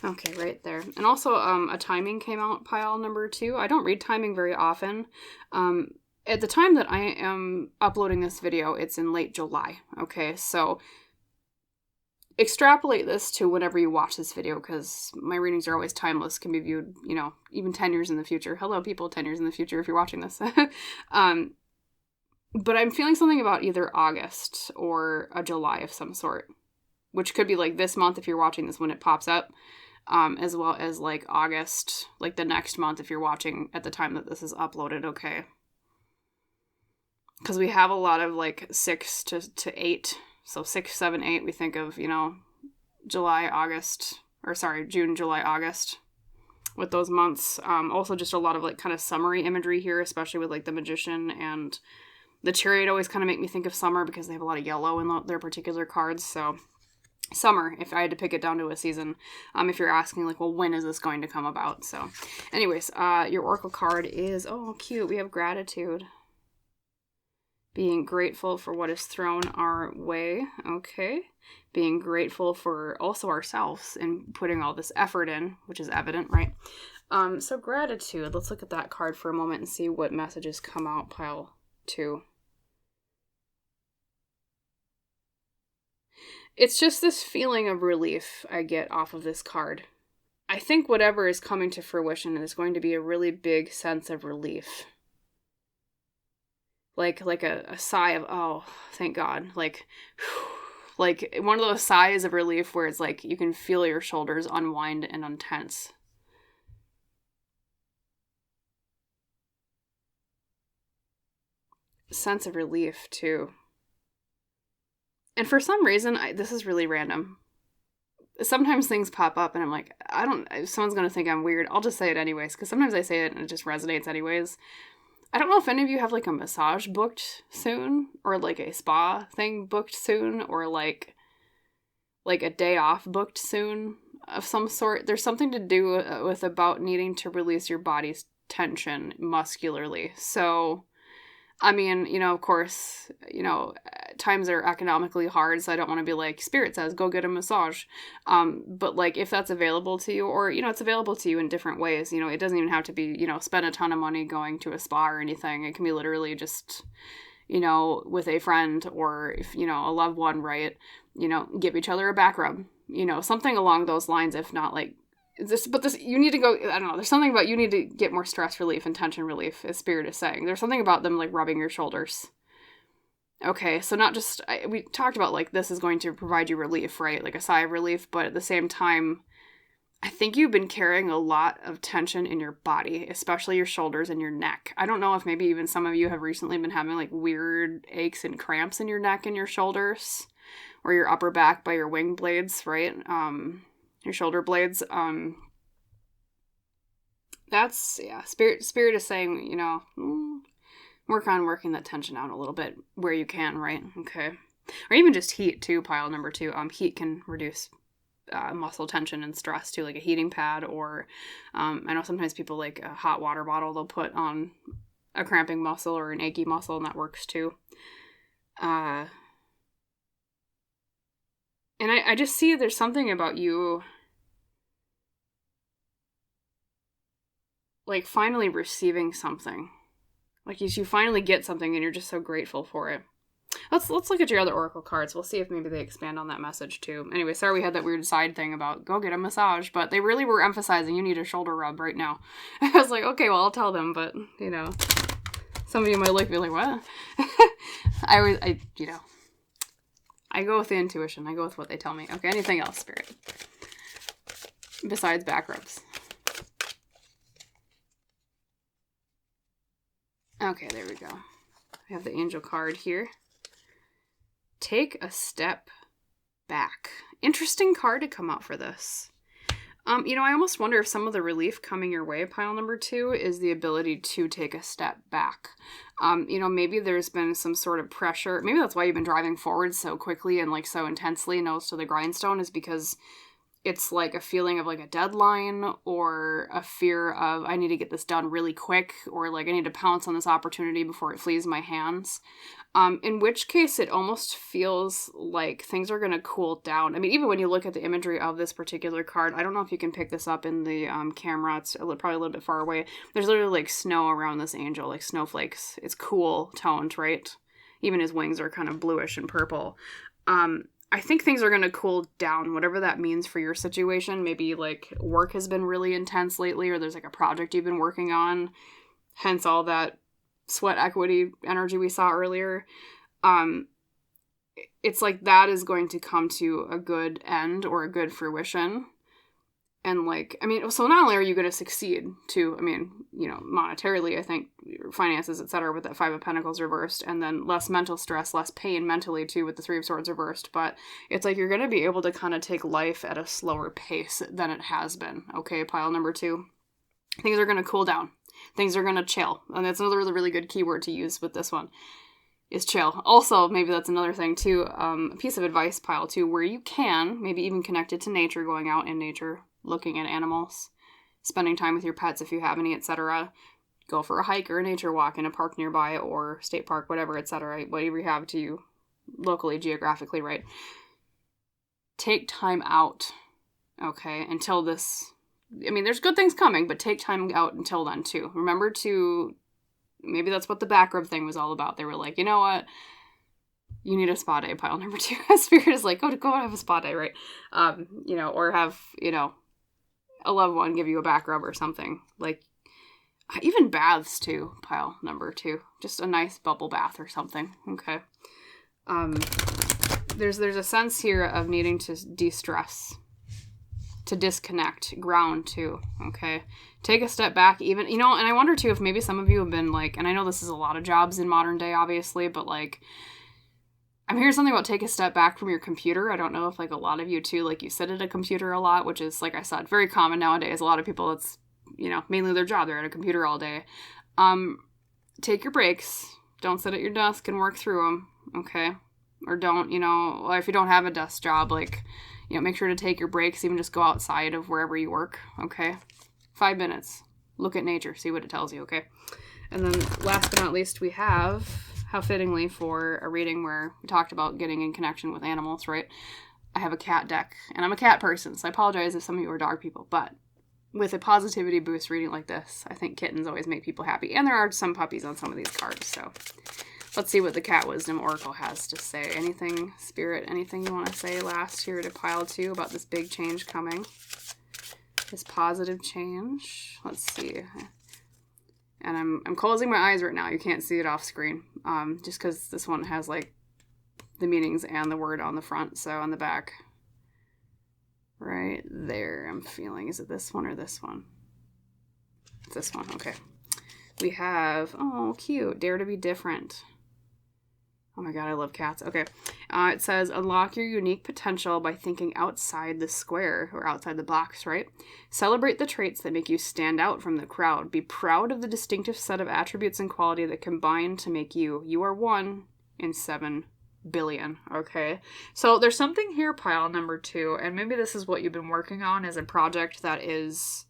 [SPEAKER 1] Okay, right there. And also a timing came out, pile number 2. I don't read timing very often. At the time that I am uploading this video, it's in late July. Okay, so extrapolate this to whenever you watch this video, because my readings are always timeless, can be viewed, even 10 years in the future. Hello, people, 10 years in the future if you're watching this. But I'm feeling something about either August or a July of some sort, which could be like this month if you're watching this when it pops up. As well as like August, like the next month if you're watching at the time that this is uploaded, okay? Because we have a lot of like 6 to 8, so 6, 7, 8, we think of, June, July, August. with those months. Also just a lot of like kind of summery imagery here, especially with like the Magician and the Chariot always kind of make me think of summer because they have a lot of yellow in their particular cards. So summer, if I had to pick it down to a season, if you're asking like, well, when is this going to come about? So anyways, your Oracle card is, oh, cute. We have gratitude. Being grateful for what is thrown our way. Okay. Being grateful for also ourselves and putting all this effort in, which is evident, right? So gratitude. Let's look at that card for a moment and see what messages come out. Pile 2. It's just this feeling of relief I get off of this card. I think whatever is coming to fruition is going to be a really big sense of relief. Like a sigh of, oh, thank God. Like one of those sighs of relief where it's like you can feel your shoulders unwind and untense. Sense of relief, too. And for some reason, this is really random. Sometimes things pop up and I'm like, if someone's going to think I'm weird, I'll just say it anyways. Because sometimes I say it and it just resonates anyways. I don't know if any of you have like a massage booked soon, or like a spa thing booked soon, or like a day off booked soon of some sort. There's something to do with about needing to release your body's tension muscularly. So, I mean, of course, times are economically hard, so I don't want to be like, Spirit says, go get a massage. But like, if that's available to you, or, it's available to you in different ways, it doesn't even have to be, spend a ton of money going to a spa or anything. It can be literally just, with a friend or, if, a loved one, right? Give each other a back rub, something along those lines, if not like, you need to go, I don't know, there's something about you need to get more stress relief and tension relief, as Spirit is saying. There's something about them, like, rubbing your shoulders. Okay, so not just, we talked about, like, this is going to provide you relief, right? Like a sigh of relief, but at the same time, I think you've been carrying a lot of tension in your body, especially your shoulders and your neck. I don't know if maybe even some of you have recently been having, like, weird aches and cramps in your neck and your shoulders, or your upper back by your wing blades, right? Your shoulder blades. That's, yeah, spirit is saying, work on working that tension out a little bit where you can, right? Okay. Or even just heat too, pile number 2. Heat can reduce muscle tension and stress too, like a heating pad, or I know sometimes people like a hot water bottle they'll put on a cramping muscle or an achy muscle, and that works too. And I just see there's something about you, like, finally receiving something. Like, you finally get something and you're just so grateful for it. Let's look at your other Oracle cards. We'll see if maybe they expand on that message, too. Anyway, sorry we had that weird side thing about go get a massage, but they really were emphasizing you need a shoulder rub right now. I was like, okay, well, I'll tell them, but, some of you might look at me like, what? I go with the intuition. I go with what they tell me. Okay, anything else, Spirit? Besides back rubs. Okay, there we go. We have the angel card here. Take a step back. Interesting card to come out for this. I almost wonder if some of the relief coming your way, pile number 2, is the ability to take a step back. Maybe there's been some sort of pressure. Maybe that's why you've been driving forward so quickly and like so intensely, nose to the grindstone, is because it's like a feeling of like a deadline, or a fear of I need to get this done really quick, or like I need to pounce on this opportunity before it flees my hands. In which case it almost feels like things are going to cool down. I mean, even when you look at the imagery of this particular card, I don't know if you can pick this up in the camera. It's probably a little bit far away. There's literally like snow around this angel, like snowflakes. It's cool toned, right? Even his wings are kind of bluish and purple. I think things are going to cool down, whatever that means for your situation. Maybe like work has been really intense lately, or there's like a project you've been working on, hence all that sweat equity energy we saw earlier. It's like that is going to come to a good end or a good fruition. And like, I mean, so not only are you going to succeed too, I mean, monetarily, I think, finances, etc., with that 5 of Pentacles reversed, and then less mental stress, less pain mentally too with the 3 of Swords reversed. But it's like you're going to be able to kind of take life at a slower pace than it has been. Okay, pile number 2. Things are going to cool down. Things are going to chill. And that's another really good keyword to use with this one, is chill. Also, maybe that's another thing too, a piece of advice pile too, where you can, maybe even connected to nature, going out in nature, looking at animals, spending time with your pets if you have any, etc. Go for a hike or a nature walk in a park nearby or state park, whatever, etc. Whatever you have to you locally, geographically, right? Take time out, okay, until this, I mean, there's good things coming, but take time out until then too. Remember to, maybe that's what the back rub thing was all about. They were like, you know what? You need a spa day, pile number 2. Spirit is like, go have a spa day, right? Or have, a loved one give you a back rub or something. Like, even baths too, pile number 2. Just a nice bubble bath or something, okay? There's a sense here of needing to de-stress, to disconnect, ground too, okay? Take a step back even, and I wonder too if maybe some of you have been like, and I know this is a lot of jobs in modern day, obviously, but like, I'm hearing something about take a step back from your computer. I don't know if like a lot of you too, like you sit at a computer a lot, which is, like I said, very common nowadays. A lot of people, it's, mainly their job. They're at a computer all day. Take your breaks. Don't sit at your desk and work through them, okay? Or don't, if you don't have a desk job, like, make sure to take your breaks, even just go outside of wherever you work, okay? 5 minutes. Look at nature, see what it tells you, okay? And then last but not least, we have, how fittingly for a reading where we talked about getting in connection with animals, right? I have a cat deck, and I'm a cat person, so I apologize if some of you are dog people, but with a positivity boost reading like this, I think kittens always make people happy. And there are some puppies on some of these cards, so let's see what the Cat Wisdom Oracle has to say. Anything, Spirit, anything you want to say last here to pile 2 about this big change coming? This positive change. Let's see. And I'm closing my eyes right now. You can't see it off screen. Just because this one has like the meanings and the word on the front, so on the back. Right there, I'm feeling. Is it this one or this one? It's this one, okay. We have, oh, cute. Dare to be different. Oh my god, I love cats. Okay. It says, unlock your unique potential by thinking outside the square, or outside the box, right? Celebrate the traits that make you stand out from the crowd. Be proud of the distinctive set of attributes and quality that combine to make you. You are 1 in 7 billion, okay? So there's something here, pile number 2, and maybe this is what you've been working on as a project that is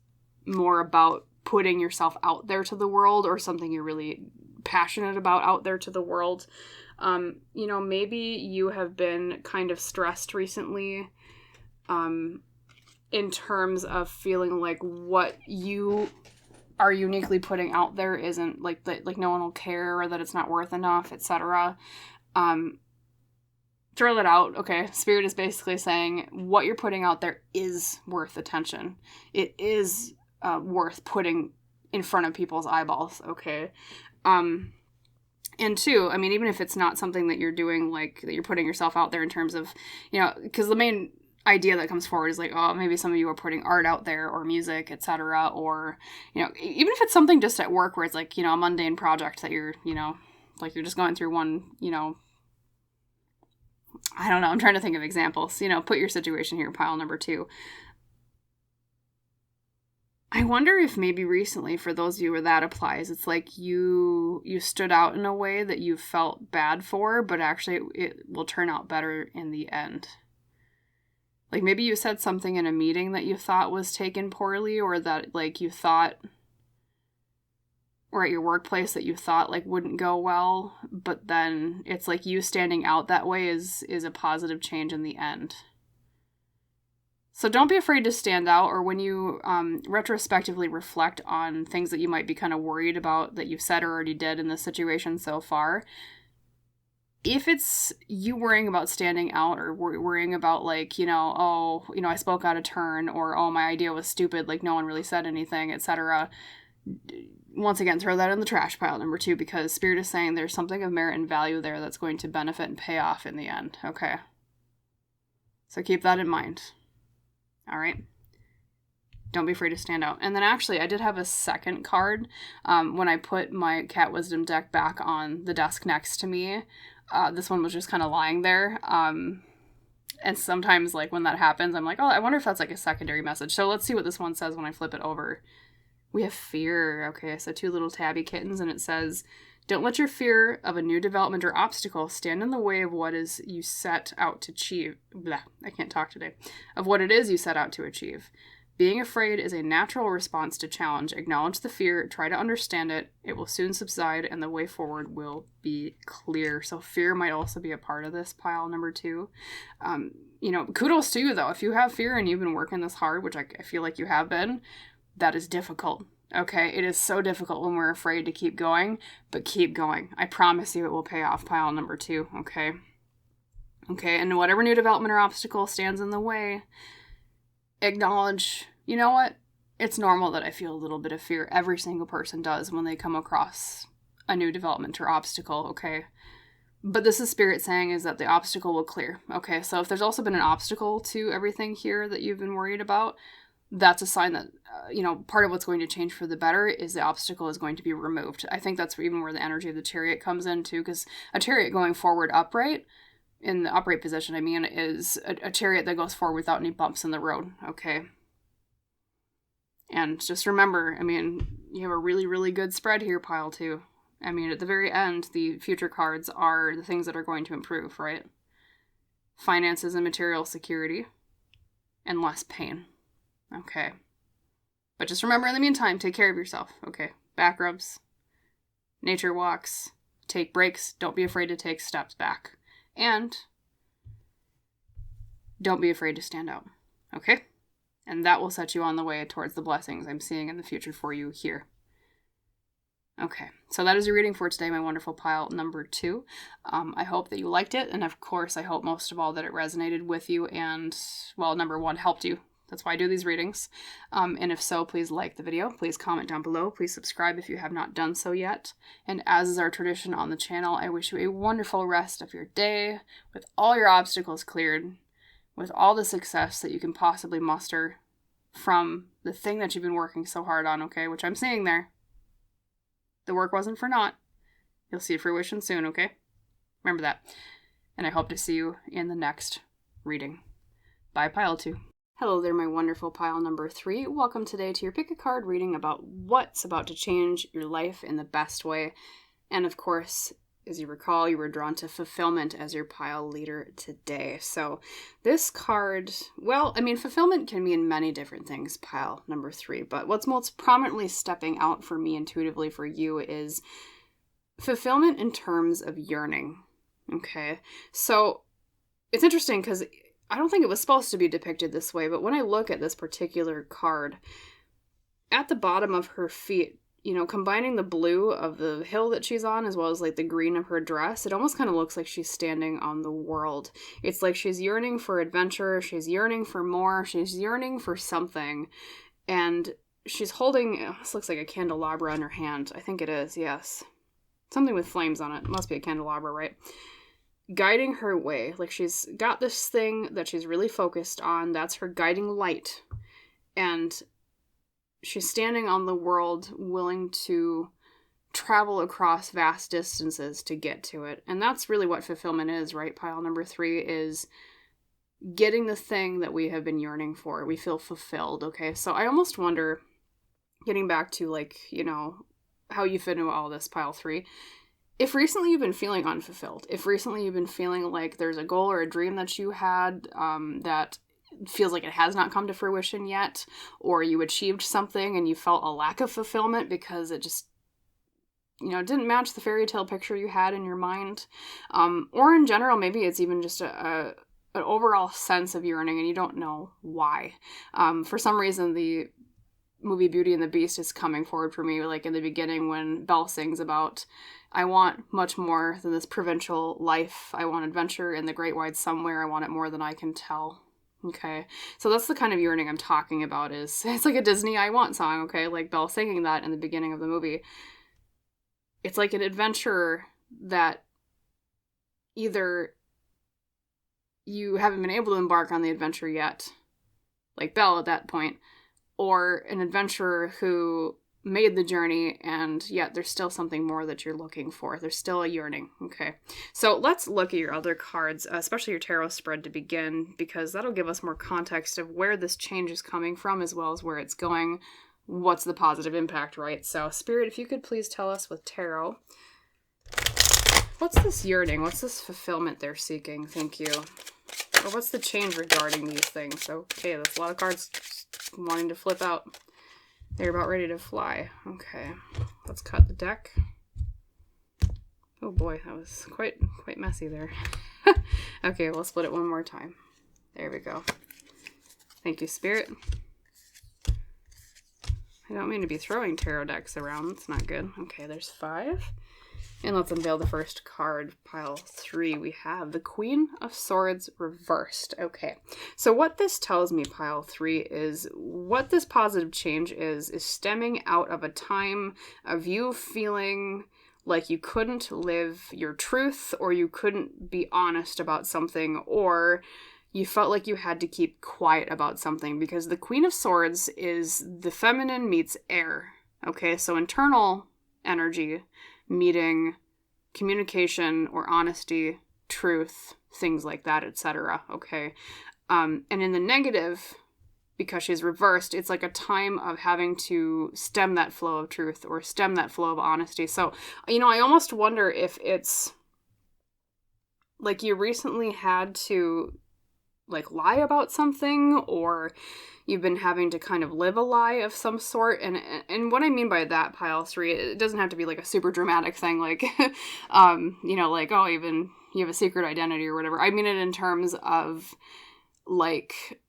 [SPEAKER 1] more about putting yourself out there to the world, or something you're really passionate about out there to the world. Maybe you have been kind of stressed recently in terms of feeling like what you are uniquely putting out there isn't like no one will care, or that it's not worth enough, etc. Throw that out, okay? Spirit is basically saying what you're putting out there is worth attention. It is worth putting in front of people's eyeballs, okay? And 2, I mean, even if it's not something that you're doing, like, that you're putting yourself out there in terms of, because the main idea that comes forward is like, oh, maybe some of you are putting art out there, or music, etc., or, even if it's something just at work where it's like, a mundane project that you're, like you're just going through one, I don't know, I'm trying to think of examples, put your situation here, pile number 2. I wonder if maybe recently, for those of you where that applies, it's like you stood out in a way that you felt bad for, but actually it will turn out better in the end. Like maybe you said something in a meeting that you thought was taken poorly, or that like you thought, or at your workplace that you thought like wouldn't go well, but then it's like you standing out that way is a positive change in the end. So don't be afraid to stand out, or when you retrospectively reflect on things that you might be kind of worried about that you've said or already did in this situation so far. If it's you worrying about standing out, or worrying about like, I spoke out of turn, or, oh, my idea was stupid, like no one really said anything, etc. Once again, throw that in the trash pile number 2, because Spirit is saying there's something of merit and value there that's going to benefit and pay off in the end, okay? So keep that in mind. All right. Don't be afraid to stand out. And then actually, I did have a second card when I put my Cat Wisdom deck back on the desk next to me. This one was just kind of lying there. And sometimes, like, when that happens, I'm like, oh, I wonder if that's, like, a secondary message. So let's see what this one says when I flip it over. We have fear. Okay, so 2 little tabby kittens, and it says, don't let your fear of a new development or obstacle stand in the way of what is you set out to achieve. Blah, I can't talk today. Of what it is you set out to achieve. Being afraid is a natural response to challenge. Acknowledge the fear, try to understand it. It will soon subside, and the way forward will be clear. So fear might also be a part of this pile number 2. Kudos to you, though. If you have fear and you've been working this hard, which I feel like you have been, that is difficult. Okay, it is so difficult when we're afraid to keep going, but keep going. I promise you it will pay off, pile number 2, okay? Okay, and whatever new development or obstacle stands in the way, acknowledge, you know what? It's normal that I feel a little bit of fear. Every single person does when they come across a new development or obstacle, okay? But this is Spirit saying is that the obstacle will clear, okay? So if there's also been an obstacle to everything here that you've been worried about, that's a sign that, part of what's going to change for the better is the obstacle is going to be removed. I think that's even where the energy of the chariot comes in, too, because a chariot going forward upright, in the upright position, is a chariot that goes forward without any bumps in the road, okay? And just remember, you have a really, really good spread here, pile 2. At the very end, the future cards are the things that are going to improve, right? Finances and material security, and less pain. Okay. But just remember in the meantime, take care of yourself, okay? Back rubs, nature walks, take breaks, don't be afraid to take steps back. And don't be afraid to stand out, okay? And that will set you on the way towards the blessings I'm seeing in the future for you here. Okay, so that is your reading for today, my wonderful pile number 2. I hope that you liked it, and of course, I hope most of all that it resonated with you and, well, number 1, helped you. That's why I do these readings. And if so, please like the video. Please comment down below. Please subscribe if you have not done so yet. And as is our tradition on the channel, I wish you a wonderful rest of your day with all your obstacles cleared, with all the success that you can possibly muster from the thing that you've been working so hard on, okay? Which I'm seeing there. The work wasn't for naught. You'll see fruition soon, okay? Remember that. And I hope to see you in the next reading. Bye, pile 2. Hello there, my wonderful pile number 3. Welcome today to your pick a card reading about what's about to change your life in the best way. And of course, as you recall, you were drawn to fulfillment as your pile leader today. So this card, fulfillment can mean many different things, pile number 3. But what's most prominently stepping out for me intuitively for you is fulfillment in terms of yearning. Okay, so it's interesting because I don't think it was supposed to be depicted this way, but when I look at this particular card, at the bottom of her feet, combining the blue of the hill that she's on as well as like the green of her dress, it almost kind of looks like she's standing on the world. It's like she's yearning for adventure, she's yearning for more, she's yearning for something, and she's holding, this looks like a candelabra in her hand. I think it is, yes. Something with flames on it. It must be a candelabra, right? Guiding her way. Like she's got this thing that she's really focused on. That's her guiding light. And she's standing on the world willing to travel across vast distances to get to it. And that's really what fulfillment is, right? Pile number 3 is getting the thing that we have been yearning for. We feel fulfilled, okay? So I almost wonder, getting back to how you fit into all this, pile 3, if recently you've been feeling unfulfilled, if recently you've been feeling like there's a goal or a dream that you had that feels like it has not come to fruition yet, or you achieved something and you felt a lack of fulfillment because it just, didn't match the fairy tale picture you had in your mind, or in general, maybe it's even just an overall sense of yearning and you don't know why. For some reason, the movie Beauty and the Beast is coming forward for me, like in the beginning when Belle sings about, I want much more than this provincial life. I want adventure in the great wide somewhere. I want it more than I can tell. Okay, so that's the kind of yearning I'm talking about. It's like a Disney I Want song, okay? Like Belle singing that in the beginning of the movie. It's like an adventure that either you haven't been able to embark on the adventure yet, like Belle at that point, or an adventurer who made the journey and yet there's still something more that you're looking for. There's still a yearning. Okay, so let's look at your other cards, especially your tarot spread to begin, because that'll give us more context of where this change is coming from as well as where it's going. what's the positive impact, right? So, Spirit, if you could please tell us with tarot, what's this yearning? What's this fulfillment they're seeking? Thank you. Or what's the change regarding these things? Okay, that's a lot of cards wanting to flip out. They're about ready to fly. Okay, let's cut the deck. Oh boy, that was quite messy there. Okay, we'll split it one more time. There we go. Thank you, Spirit. I don't mean to be throwing tarot decks around. It's not good. Okay, there's 5. And let's unveil the first card, pile 3. We have the Queen of Swords reversed. Okay, so what this tells me, pile 3, is what this positive change is stemming out of a time of you feeling like you couldn't live your truth, or you couldn't be honest about something, or you felt like you had to keep quiet about something, because the Queen of Swords is the feminine meets air. Okay, so internal energy meeting communication or honesty, truth, things like that, etc. Okay, and in the negative, because she's reversed, it's like a time of having to stem that flow of truth or stem that flow of honesty. So, I almost wonder if it's like you recently had to like lie about something, or you've been having to kind of live a lie of some sort. And what I mean by that, pile 3, it doesn't have to be like a super dramatic thing, like, like, oh, even you have a secret identity or whatever. I mean it in terms of like,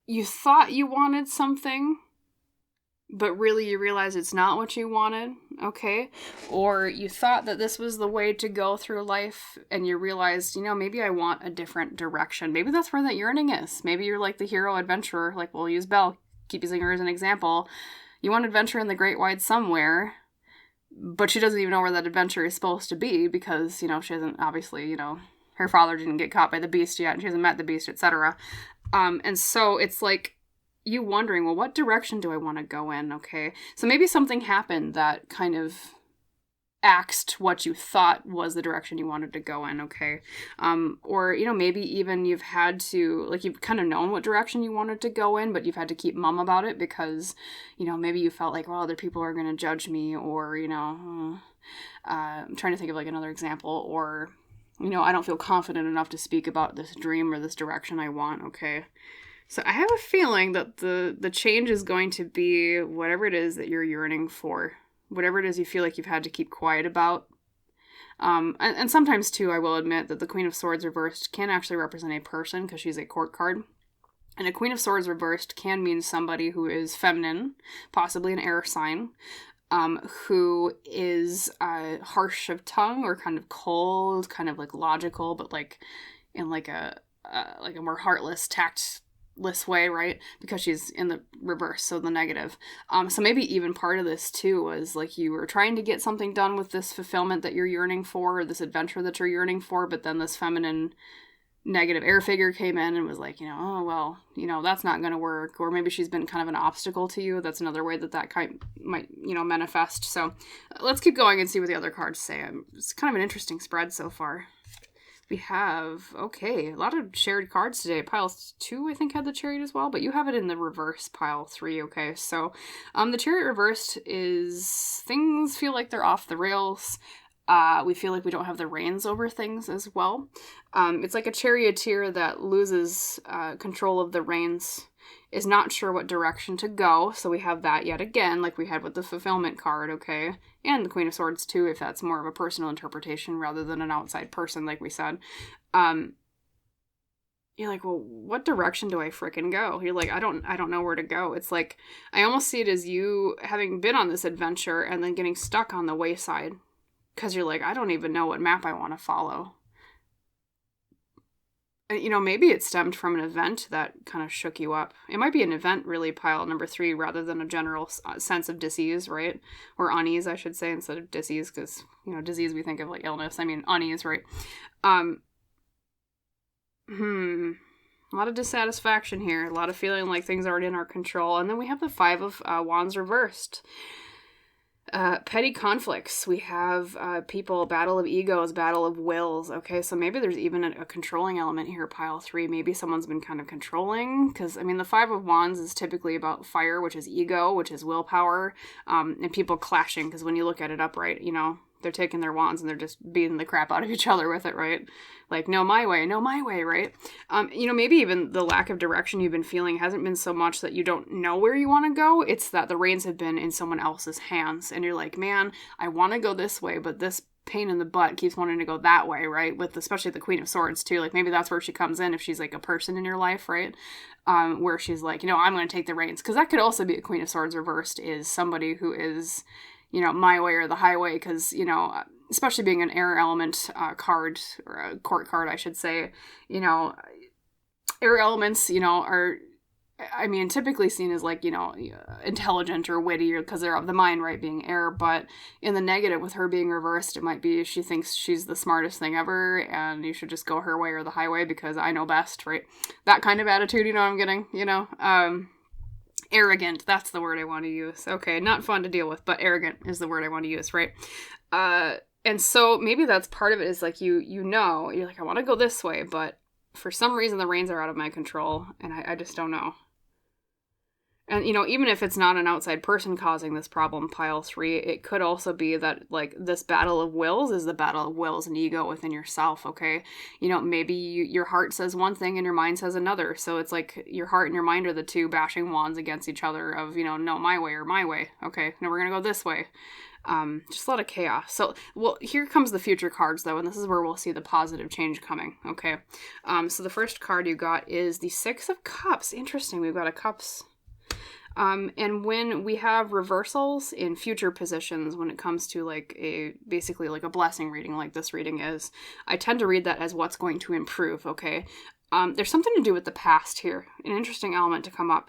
[SPEAKER 1] you thought you wanted something, but really you realize it's not what you wanted, okay? Or you thought that this was the way to go through life, and you realized, maybe I want a different direction. Maybe that's where that yearning is. Maybe you're like the hero adventurer, like we'll use Belle, keep using her as an example. You want adventure in the great wide somewhere, but she doesn't even know where that adventure is supposed to be, because, she hasn't, obviously, her father didn't get caught by the beast yet, and she hasn't met the beast, etc. And so it's like you wondering, well, what direction do I want to go in? Okay, so maybe something happened that kind of axed what you thought was the direction you wanted to go in. Okay, or maybe even you've had to, like, you've kind of known what direction you wanted to go in, but you've had to keep mum about it because maybe you felt like, well, other people are going to judge me, or I'm trying to think of like another example, or I don't feel confident enough to speak about this dream or this direction I want. Okay, so I have a feeling that the change is going to be whatever it is that you're yearning for, whatever it is you feel like you've had to keep quiet about. And sometimes, too, I will admit that the Queen of Swords reversed can actually represent a person, because she's a court card. And a Queen of Swords reversed can mean somebody who is feminine, possibly an air sign, who is harsh of tongue, or kind of cold, kind of like logical, but like in like a more heartless, tactless way, right? Because she's in the reverse, so the negative. So maybe even part of this too was like you were trying to get something done with this fulfillment that you're yearning for, or this adventure that you're yearning for, but then this feminine negative air figure came in and was like, oh, well, that's not going to work. Or maybe she's been kind of an obstacle to you. That's another way that might, manifest. So let's keep going and see what the other cards say. It's kind of an interesting spread so far. We have, a lot of shared cards today. Pile 2, I think, had the Chariot as well, but you have it in the reverse, pile 3, okay? So the Chariot reversed is things feel like they're off the rails. We feel like we don't have the reins over things as well. It's like a charioteer that loses control of the reins, is not sure what direction to go. So we have that yet again, like we had with the fulfillment card, okay? And the Queen of Swords too, if that's more of a personal interpretation rather than an outside person, like we said. You're like, well, what direction do I frickin' go? You're like, I don't know where to go. It's like, I almost see it as you having been on this adventure and then getting stuck on the wayside. Because you're like, I don't even know what map I want to follow. Maybe it stemmed from an event that kind of shook you up. It might be an event, really, pile number 3, rather than a general sense of disease, right? Or unease, I should say, instead of disease, because, disease, we think of like illness. I mean, unease, right? A lot of dissatisfaction here. A lot of feeling like things aren't in our control. And then we have the 5 of Wands reversed. Petty conflicts. We have people, battle of egos, battle of wills. Okay, so maybe there's even a controlling element here, pile 3. Maybe someone's been kind of controlling, because, I mean, the 5 of Wands is typically about fire, which is ego, which is willpower, and people clashing, because when you look at it upright, you know, they're taking their wands and they're just beating the crap out of each other with it, right? Like, no, my way, right? You know, maybe even the lack of direction you've been feeling hasn't been so much that you don't know where you want to go. It's that the reins have been in someone else's hands. And you're like, man, I want to go this way, but this pain in the butt keeps wanting to go that way, right? With especially the Queen of Swords, too. Like, maybe that's where she comes in if she's like a person in your life, right? Where she's like, you know, I'm going to take the reins. Because that could also be a Queen of Swords reversed, is somebody who is, you know, my way or the highway, because, you know, especially being an air element card, or a court card, I should say, you know, air elements, you know, are, I mean, typically seen as like, you know, intelligent or witty, because they're of the mind, right, being air. But in the negative, with her being reversed, it might be she thinks she's the smartest thing ever and you should just go her way or the highway because I know best, right? That kind of attitude, you know what I'm getting, you know? Arrogant, that's the word I want to use. Okay, not fun to deal with, but arrogant is the word I want to use, right? And so maybe that's part of it, is like you know, you're like, I want to go this way, but for some reason the reins are out of my control, and I just don't know. And, you know, even if it's not an outside person causing this problem, pile 3, it could also be that, like, this battle of wills is the battle of wills and ego within yourself, okay? You know, maybe your heart says one thing and your mind says another. So it's like your heart and your mind are the two bashing wands against each other of, you know, no, my way or my way. Okay, no, we're going to go this way. Just a lot of chaos. So, well, here comes the future cards, though, and this is where we'll see the positive change coming, okay? So the first card you got is the 6 of Cups. Interesting, we've got a Cups. And when we have reversals in future positions, when it comes to like basically like a blessing reading like this reading is, I tend to read that as what's going to improve, okay? There's something to do with the past here, an interesting element to come up.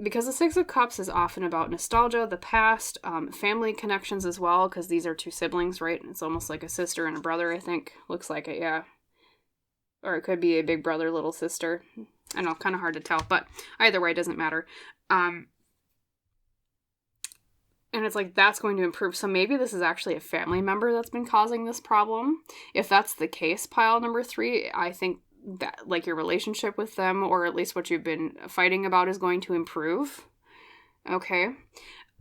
[SPEAKER 1] Because the 6 of Cups is often about nostalgia, the past, family connections as well, because these are 2 siblings, right? It's almost like a sister and a brother, I think. Looks like it, yeah. Or it could be a big brother, little sister. I know, kind of hard to tell, but either way, it doesn't matter. And it's like, that's going to improve. So maybe this is actually a family member that's been causing this problem. If that's the case, pile number 3, I think that, like, your relationship with them, or at least what you've been fighting about, is going to improve. Okay.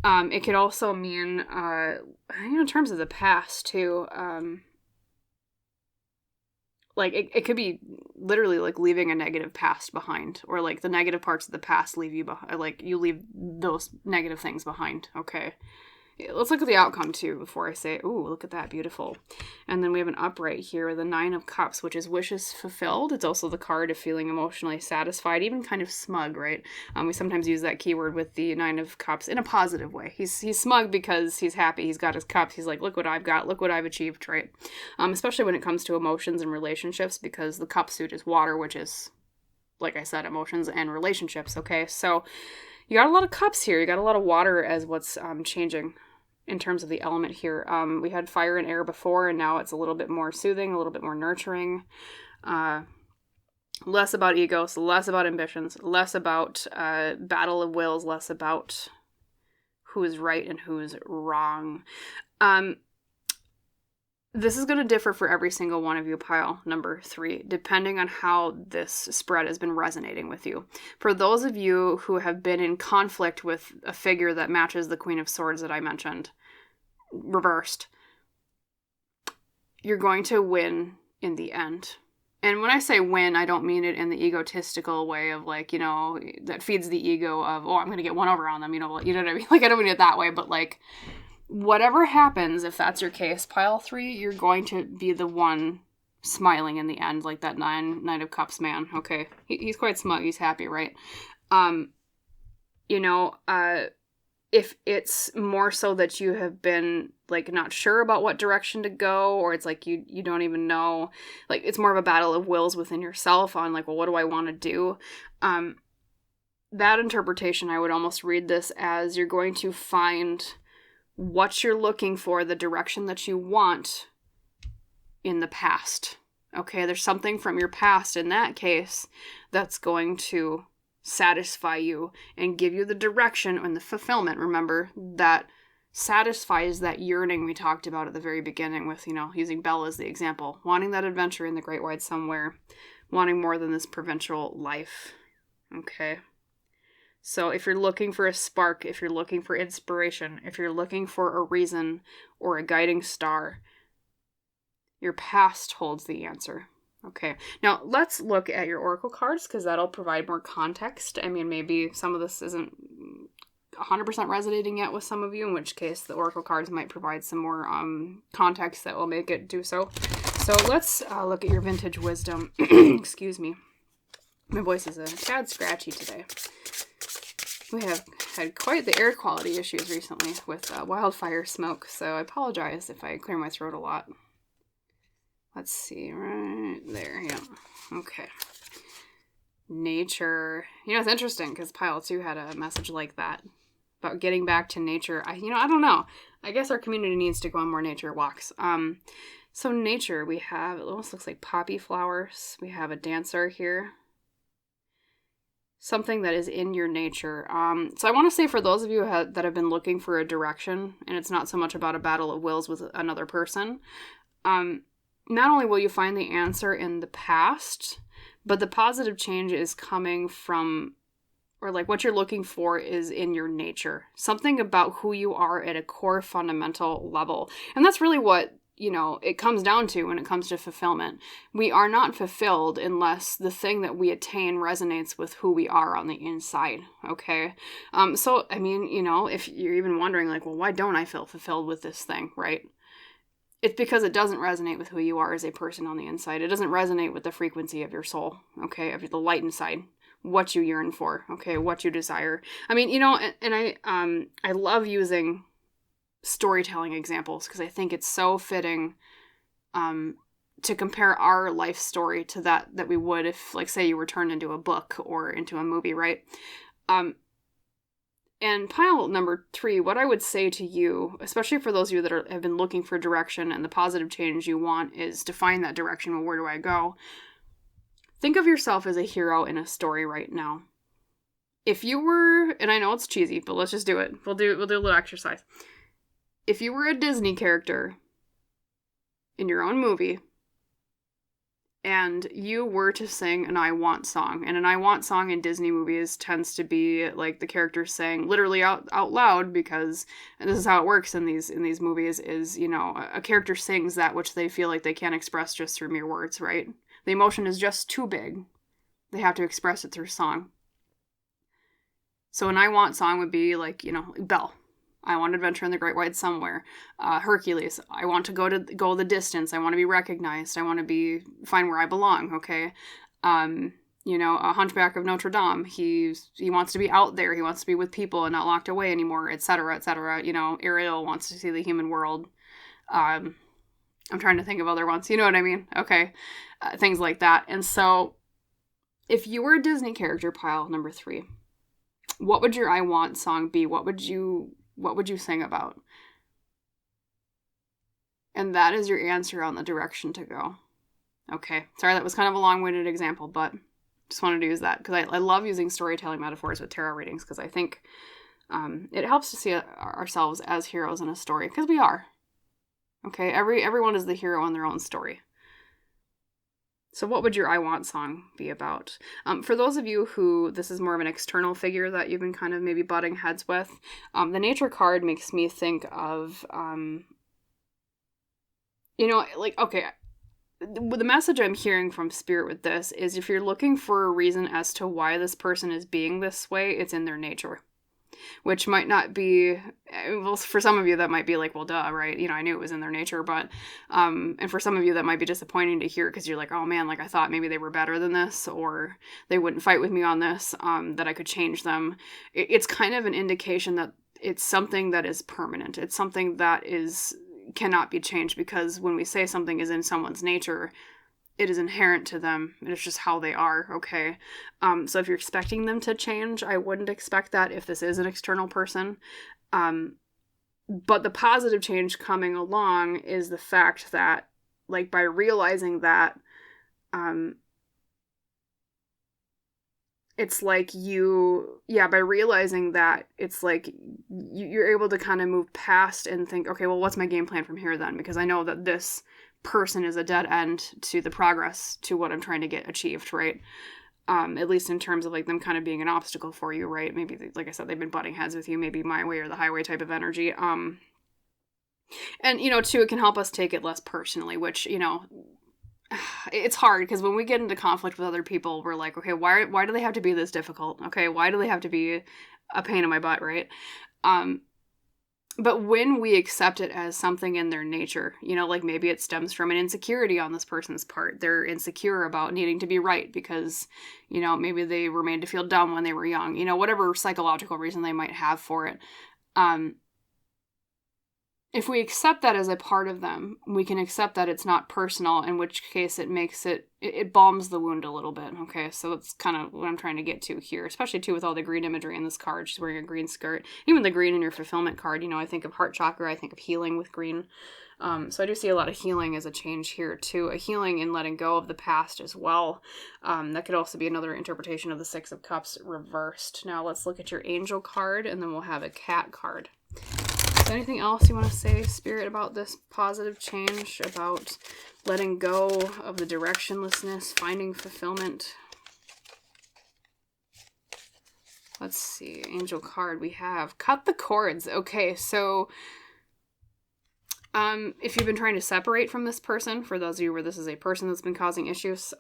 [SPEAKER 1] It could also mean, in terms of the past, too, like, it could be literally, like, leaving a negative past behind, or, like, the negative parts of the past leave you behind, like, you leave those negative things behind, okay? Let's look at the outcome, too, before I say, ooh, look at that, beautiful. And then we have an upright here with the 9 of Cups, which is wishes fulfilled. It's also the card of feeling emotionally satisfied, even kind of smug, right? We sometimes use that keyword with the 9 of Cups in a positive way. He's smug because he's happy, he's got his cups, he's like, look what I've got, look what I've achieved, right? Especially when it comes to emotions and relationships, because the cup suit is water, which is, like I said, emotions and relationships, okay? So you got a lot of cups here. You got a lot of water as what's changing in terms of the element here. We had fire and air before, and now it's a little bit more soothing, a little bit more nurturing. Less about ego, so less about ambitions, less about battle of wills, less about who is right and who is wrong. This is going to differ for every single one of you, pile number 3, depending on how this spread has been resonating with you. For those of you who have been in conflict with a figure that matches the Queen of Swords that I mentioned, reversed, you're going to win in the end. And when I say win, I don't mean it in the egotistical way of, like, you know, that feeds the ego of, oh, I'm going to get one over on them, you know what I mean? Like, I don't mean it that way, but, like, whatever happens, if that's your case, pile 3, you're going to be the one smiling in the end, like that Nine of Cups man, okay? He's quite smug, he's happy, right? If it's more so that you have been, like, not sure about what direction to go, or it's like you don't even know, like, it's more of a battle of wills within yourself on, like, well, what do I want to do? That interpretation, I would almost read this as you're going to find what you're looking for, the direction that you want in the past. Okay, there's something from your past in that case that's going to satisfy you and give you the direction and the fulfillment, remember, that satisfies that yearning we talked about at the very beginning with, using Belle as the example, wanting that adventure in the great wide somewhere, wanting more than this provincial life. Okay. So if you're looking for a spark, if you're looking for inspiration, if you're looking for a reason or a guiding star, your past holds the answer. Okay, now let's look at your oracle cards, because that'll provide more context. I mean, maybe some of this isn't 100% resonating yet with some of you, in which case the oracle cards might provide some more context that will make it do so. So let's look at your vintage wisdom. Excuse me. My voice is a tad scratchy today. We have had quite the air quality issues recently with wildfire smoke, so I apologize if I clear my throat a lot. Let's see, right there, yeah. Okay. Nature. It's interesting, because Pile 2 had a message like that, about getting back to nature. I don't know. I guess our community needs to go on more nature walks. So nature, we have, it almost looks like poppy flowers. We have a dancer here. Something that is in your nature. So I want to say, for those of you that have been looking for a direction, and it's not so much about a battle of wills with another person, not only will you find the answer in the past, but the positive change is coming from, or like what you're looking for is in your nature. Something about who you are at a core fundamental level. And that's really what, it comes down to when it comes to fulfillment. We are not fulfilled unless the thing that we attain resonates with who we are on the inside, okay? So, I mean, if you're even wondering, like, well, why don't I feel fulfilled with this thing, right? It's because it doesn't resonate with who you are as a person on the inside. It doesn't resonate with the frequency of your soul, okay, of the light inside, what you yearn for, okay, what you desire. I mean, and I love using storytelling examples, because I think it's so fitting to compare our life story to that we would if, like, say you were turned into a book or into a movie, right? And pile number 3, what I would say to you, especially for those of you that have been looking for direction and the positive change you want is to find that direction, well, where do I go? Think of yourself as a hero in a story right now. If you were, and I know it's cheesy, but let's just do it. We'll do a little exercise. If you were a Disney character in your own movie, and you were to sing an I Want song, and an I Want song in Disney movies tends to be like the characters saying literally out loud, because, and this is how it works in these movies, is, a character sings that which they feel like they can't express just through mere words, right? The emotion is just too big. They have to express it through song. So an I Want song would be like, Belle. I want adventure in the great wide somewhere. Hercules, I want to go the distance. I want to be recognized. I want to find where I belong, okay? A Hunchback of Notre Dame, he wants to be out there. He wants to be with people and not locked away anymore, etc., etc. Ariel wants to see the human world. I'm trying to think of other ones. You know what I mean? Okay. Things like that. And so, if you were a Disney character, pile number 3, what would your I Want song be? What would you sing about? And that is your answer on the direction to go. Okay. Sorry, that was kind of a long-winded example, but just wanted to use that because I love using storytelling metaphors with tarot readings, because I think it helps to see ourselves as heroes in a story, because we are. Okay, everyone is the hero in their own story. So what would your I Want song be about? For those of you who this is more of an external figure that you've been kind of maybe butting heads with, the nature card makes me think of, okay, the message I'm hearing from Spirit with this is, if you're looking for a reason as to why this person is being this way, it's in their nature. Which might not be, well, for some of you that might be like, well, duh, right? I knew it was in their nature, but, and for some of you that might be disappointing to hear, because you're like, oh man, like I thought maybe they were better than this, or they wouldn't fight with me on this, that I could change them. It's kind of an indication that it's something that is permanent. It's something that cannot be changed, because when we say something is in someone's nature, it is inherent to them. It's just how they are, okay? So if you're expecting them to change, I wouldn't expect that if this is an external person. But the positive change coming along is the fact that, like, by realizing that, and it's like by realizing that, it's like you're able to kind of move past and think, okay, well, what's my game plan from here then? Because I know that this person is a dead end to the progress to what I'm trying to get achieved, right? At least in terms of like them kind of being an obstacle for you, right? Maybe, like I said, they've been butting heads with you, maybe my way or the highway type of energy. And, too, it can help us take it less personally, which, it's hard because when we get into conflict with other people, we're like, okay, why do they have to be this difficult? Okay, why do they have to be a pain in my butt, right? But when we accept it as something in their nature, like maybe it stems from an insecurity on this person's part. They're insecure about needing to be right because, maybe they were made to feel dumb when they were young, whatever psychological reason they might have for it. If we accept that as a part of them, we can accept that it's not personal, in which case it balms the wound a little bit, okay? So that's kind of what I'm trying to get to here, especially, too, with all the green imagery in this card. She's wearing a green skirt. Even the green in your fulfillment card, I think of heart chakra, I think of healing with green. So I do see a lot of healing as a change here, too. A healing in letting go of the past as well. That could also be another interpretation of the Six of Cups reversed. Now let's look at your angel card, and then we'll have a cat card. So anything else you want to say, Spirit, about this positive change, about letting go of the directionlessness, finding fulfillment? Let's see, angel card we have. Cut the cords. Okay, so if you've been trying to separate from this person, for those of you where this is a person that's been causing issues,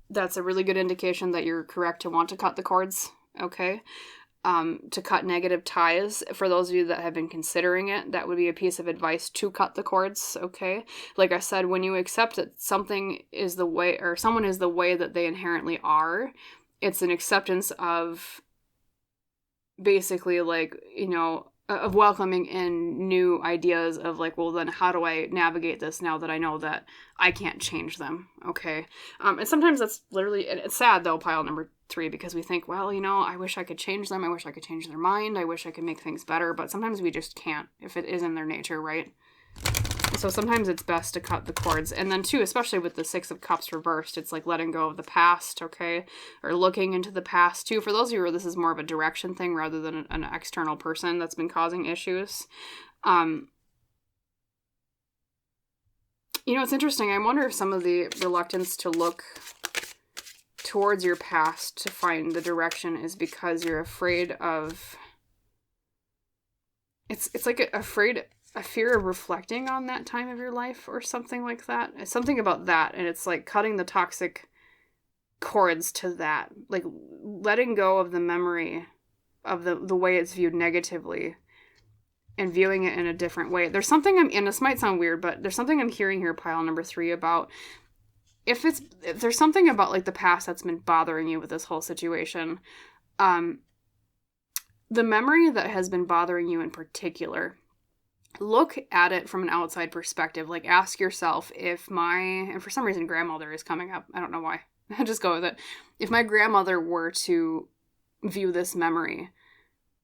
[SPEAKER 1] that's a really good indication that you're correct to want to cut the cords, okay? To cut negative ties. For those of you that have been considering it, that would be a piece of advice, to cut the cords, okay? Like I said, when you accept that something is the way, or someone is the way that they inherently are, it's an acceptance of basically, like, of welcoming in new ideas of like, well, then how do I navigate this now that I know that I can't change them, okay? And sometimes that's literally, and it's sad though, pile number 3, because we think, well, I wish I could change them, I wish I could change their mind, I wish I could make things better, but sometimes we just can't if it is in their nature, right? So sometimes it's best to cut the cords. And then, too, especially with the Six of Cups reversed, it's like letting go of the past, okay? Or looking into the past, too. For those of you where this is more of a direction thing rather than an external person that's been causing issues. It's interesting. I wonder if some of the reluctance to look towards your past to find the direction is because you're afraid of... It's like a fear of reflecting on that time of your life or something like that. It's something about that, and it's like cutting the toxic cords to that. Like letting go of the memory of the way it's viewed negatively and viewing it in a different way. There's something and this might sound weird, but there's something I'm hearing here, pile number 3, about if there's something about like the past that's been bothering you with this whole situation. The memory that has been bothering you in particular, look at it from an outside perspective. Like, ask yourself and for some reason grandmother is coming up. I don't know why. Just go with it. If my grandmother were to view this memory,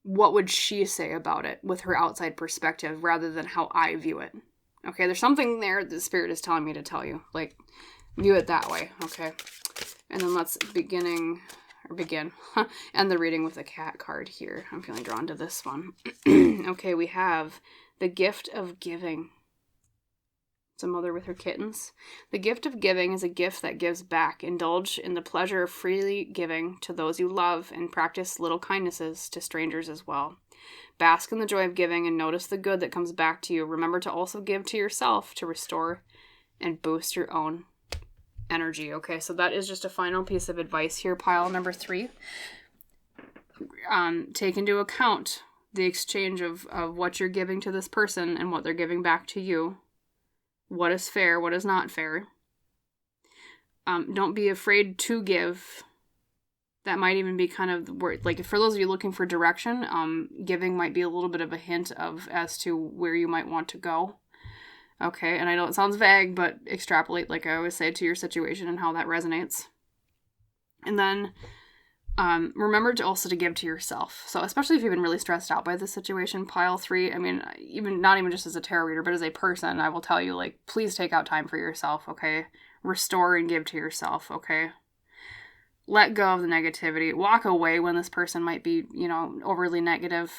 [SPEAKER 1] what would she say about it with her outside perspective rather than how I view it? Okay, there's something there the Spirit is telling me to tell you. Like, view it that way, okay? And then let's begin end the reading with a cat card here. I'm feeling drawn to this one. Okay, we have the gift of giving. It's a mother with her kittens. The gift of giving is a gift that gives back. Indulge in the pleasure of freely giving to those you love and practice little kindnesses to strangers as well. Bask in the joy of giving and notice the good that comes back to you. Remember to also give to yourself to restore and boost your own energy. Okay, so that is just a final piece of advice here, pile number 3. Take into account the exchange of what you're giving to this person and what they're giving back to you. What is fair, what is not fair. Don't be afraid to give. That might even be kind of like, for those of you looking for direction, giving might be a little bit of a hint as to where you might want to go. Okay, and I know it sounds vague, but extrapolate, like I always say, to your situation and how that resonates. And then remember to also to give to yourself. So especially if you've been really stressed out by this situation, pile 3, I mean, not even just as a tarot reader, but as a person, I will tell you, like, please take out time for yourself, okay? Restore and give to yourself, okay? let go of the negativity. Walk away when this person might be, overly negative.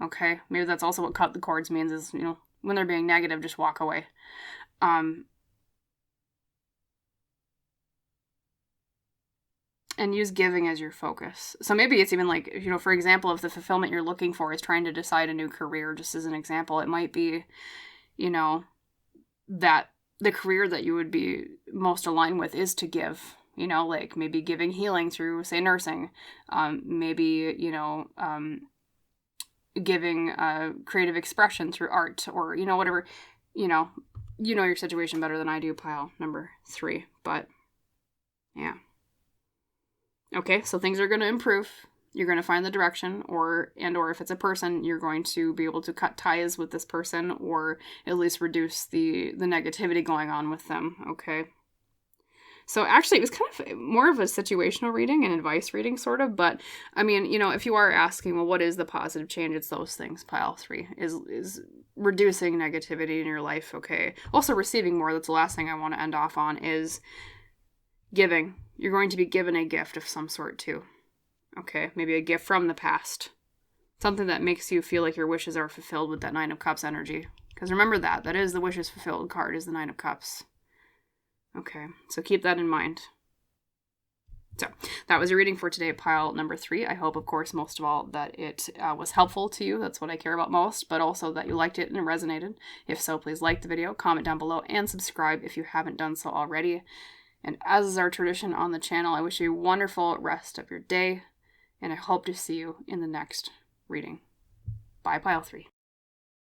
[SPEAKER 1] Okay, maybe that's also what cut the cords means is, when they're being negative, just walk away. And use giving as your focus. So maybe it's even like, for example, if the fulfillment you're looking for is trying to decide a new career, just as an example, it might be, that the career that you would be most aligned with is to give, like maybe giving healing through, say, nursing, maybe, giving creative expression through art, or, whatever, your situation better than I do, pile number 3, but yeah. Okay, so things are going to improve. You're going to find the direction, or if it's a person, you're going to be able to cut ties with this person, or at least reduce the negativity going on with them, okay? So actually, it was kind of more of a situational reading and advice reading, sort of, but I mean, if you are asking, well, what is the positive change? It's those things. Pile 3 is reducing negativity in your life, okay? Also, receiving more. That's the last thing I want to end off on, is giving. You're going to be given a gift of some sort too. Okay, maybe a gift from the past. Something that makes you feel like your wishes are fulfilled with that 9 of Cups energy. Because remember that is the wishes fulfilled card, is the 9 of Cups. Okay, so keep that in mind. So that was your reading for today, pile number 3. I hope, of course, most of all, that it was helpful to you. That's what I care about most, but also that you liked it and it resonated. If so, please like the video, comment down below, and subscribe if you haven't done so already. And as is our tradition on the channel, I wish you a wonderful rest of your day, and I hope to see you in the next reading. Bye, pile 3.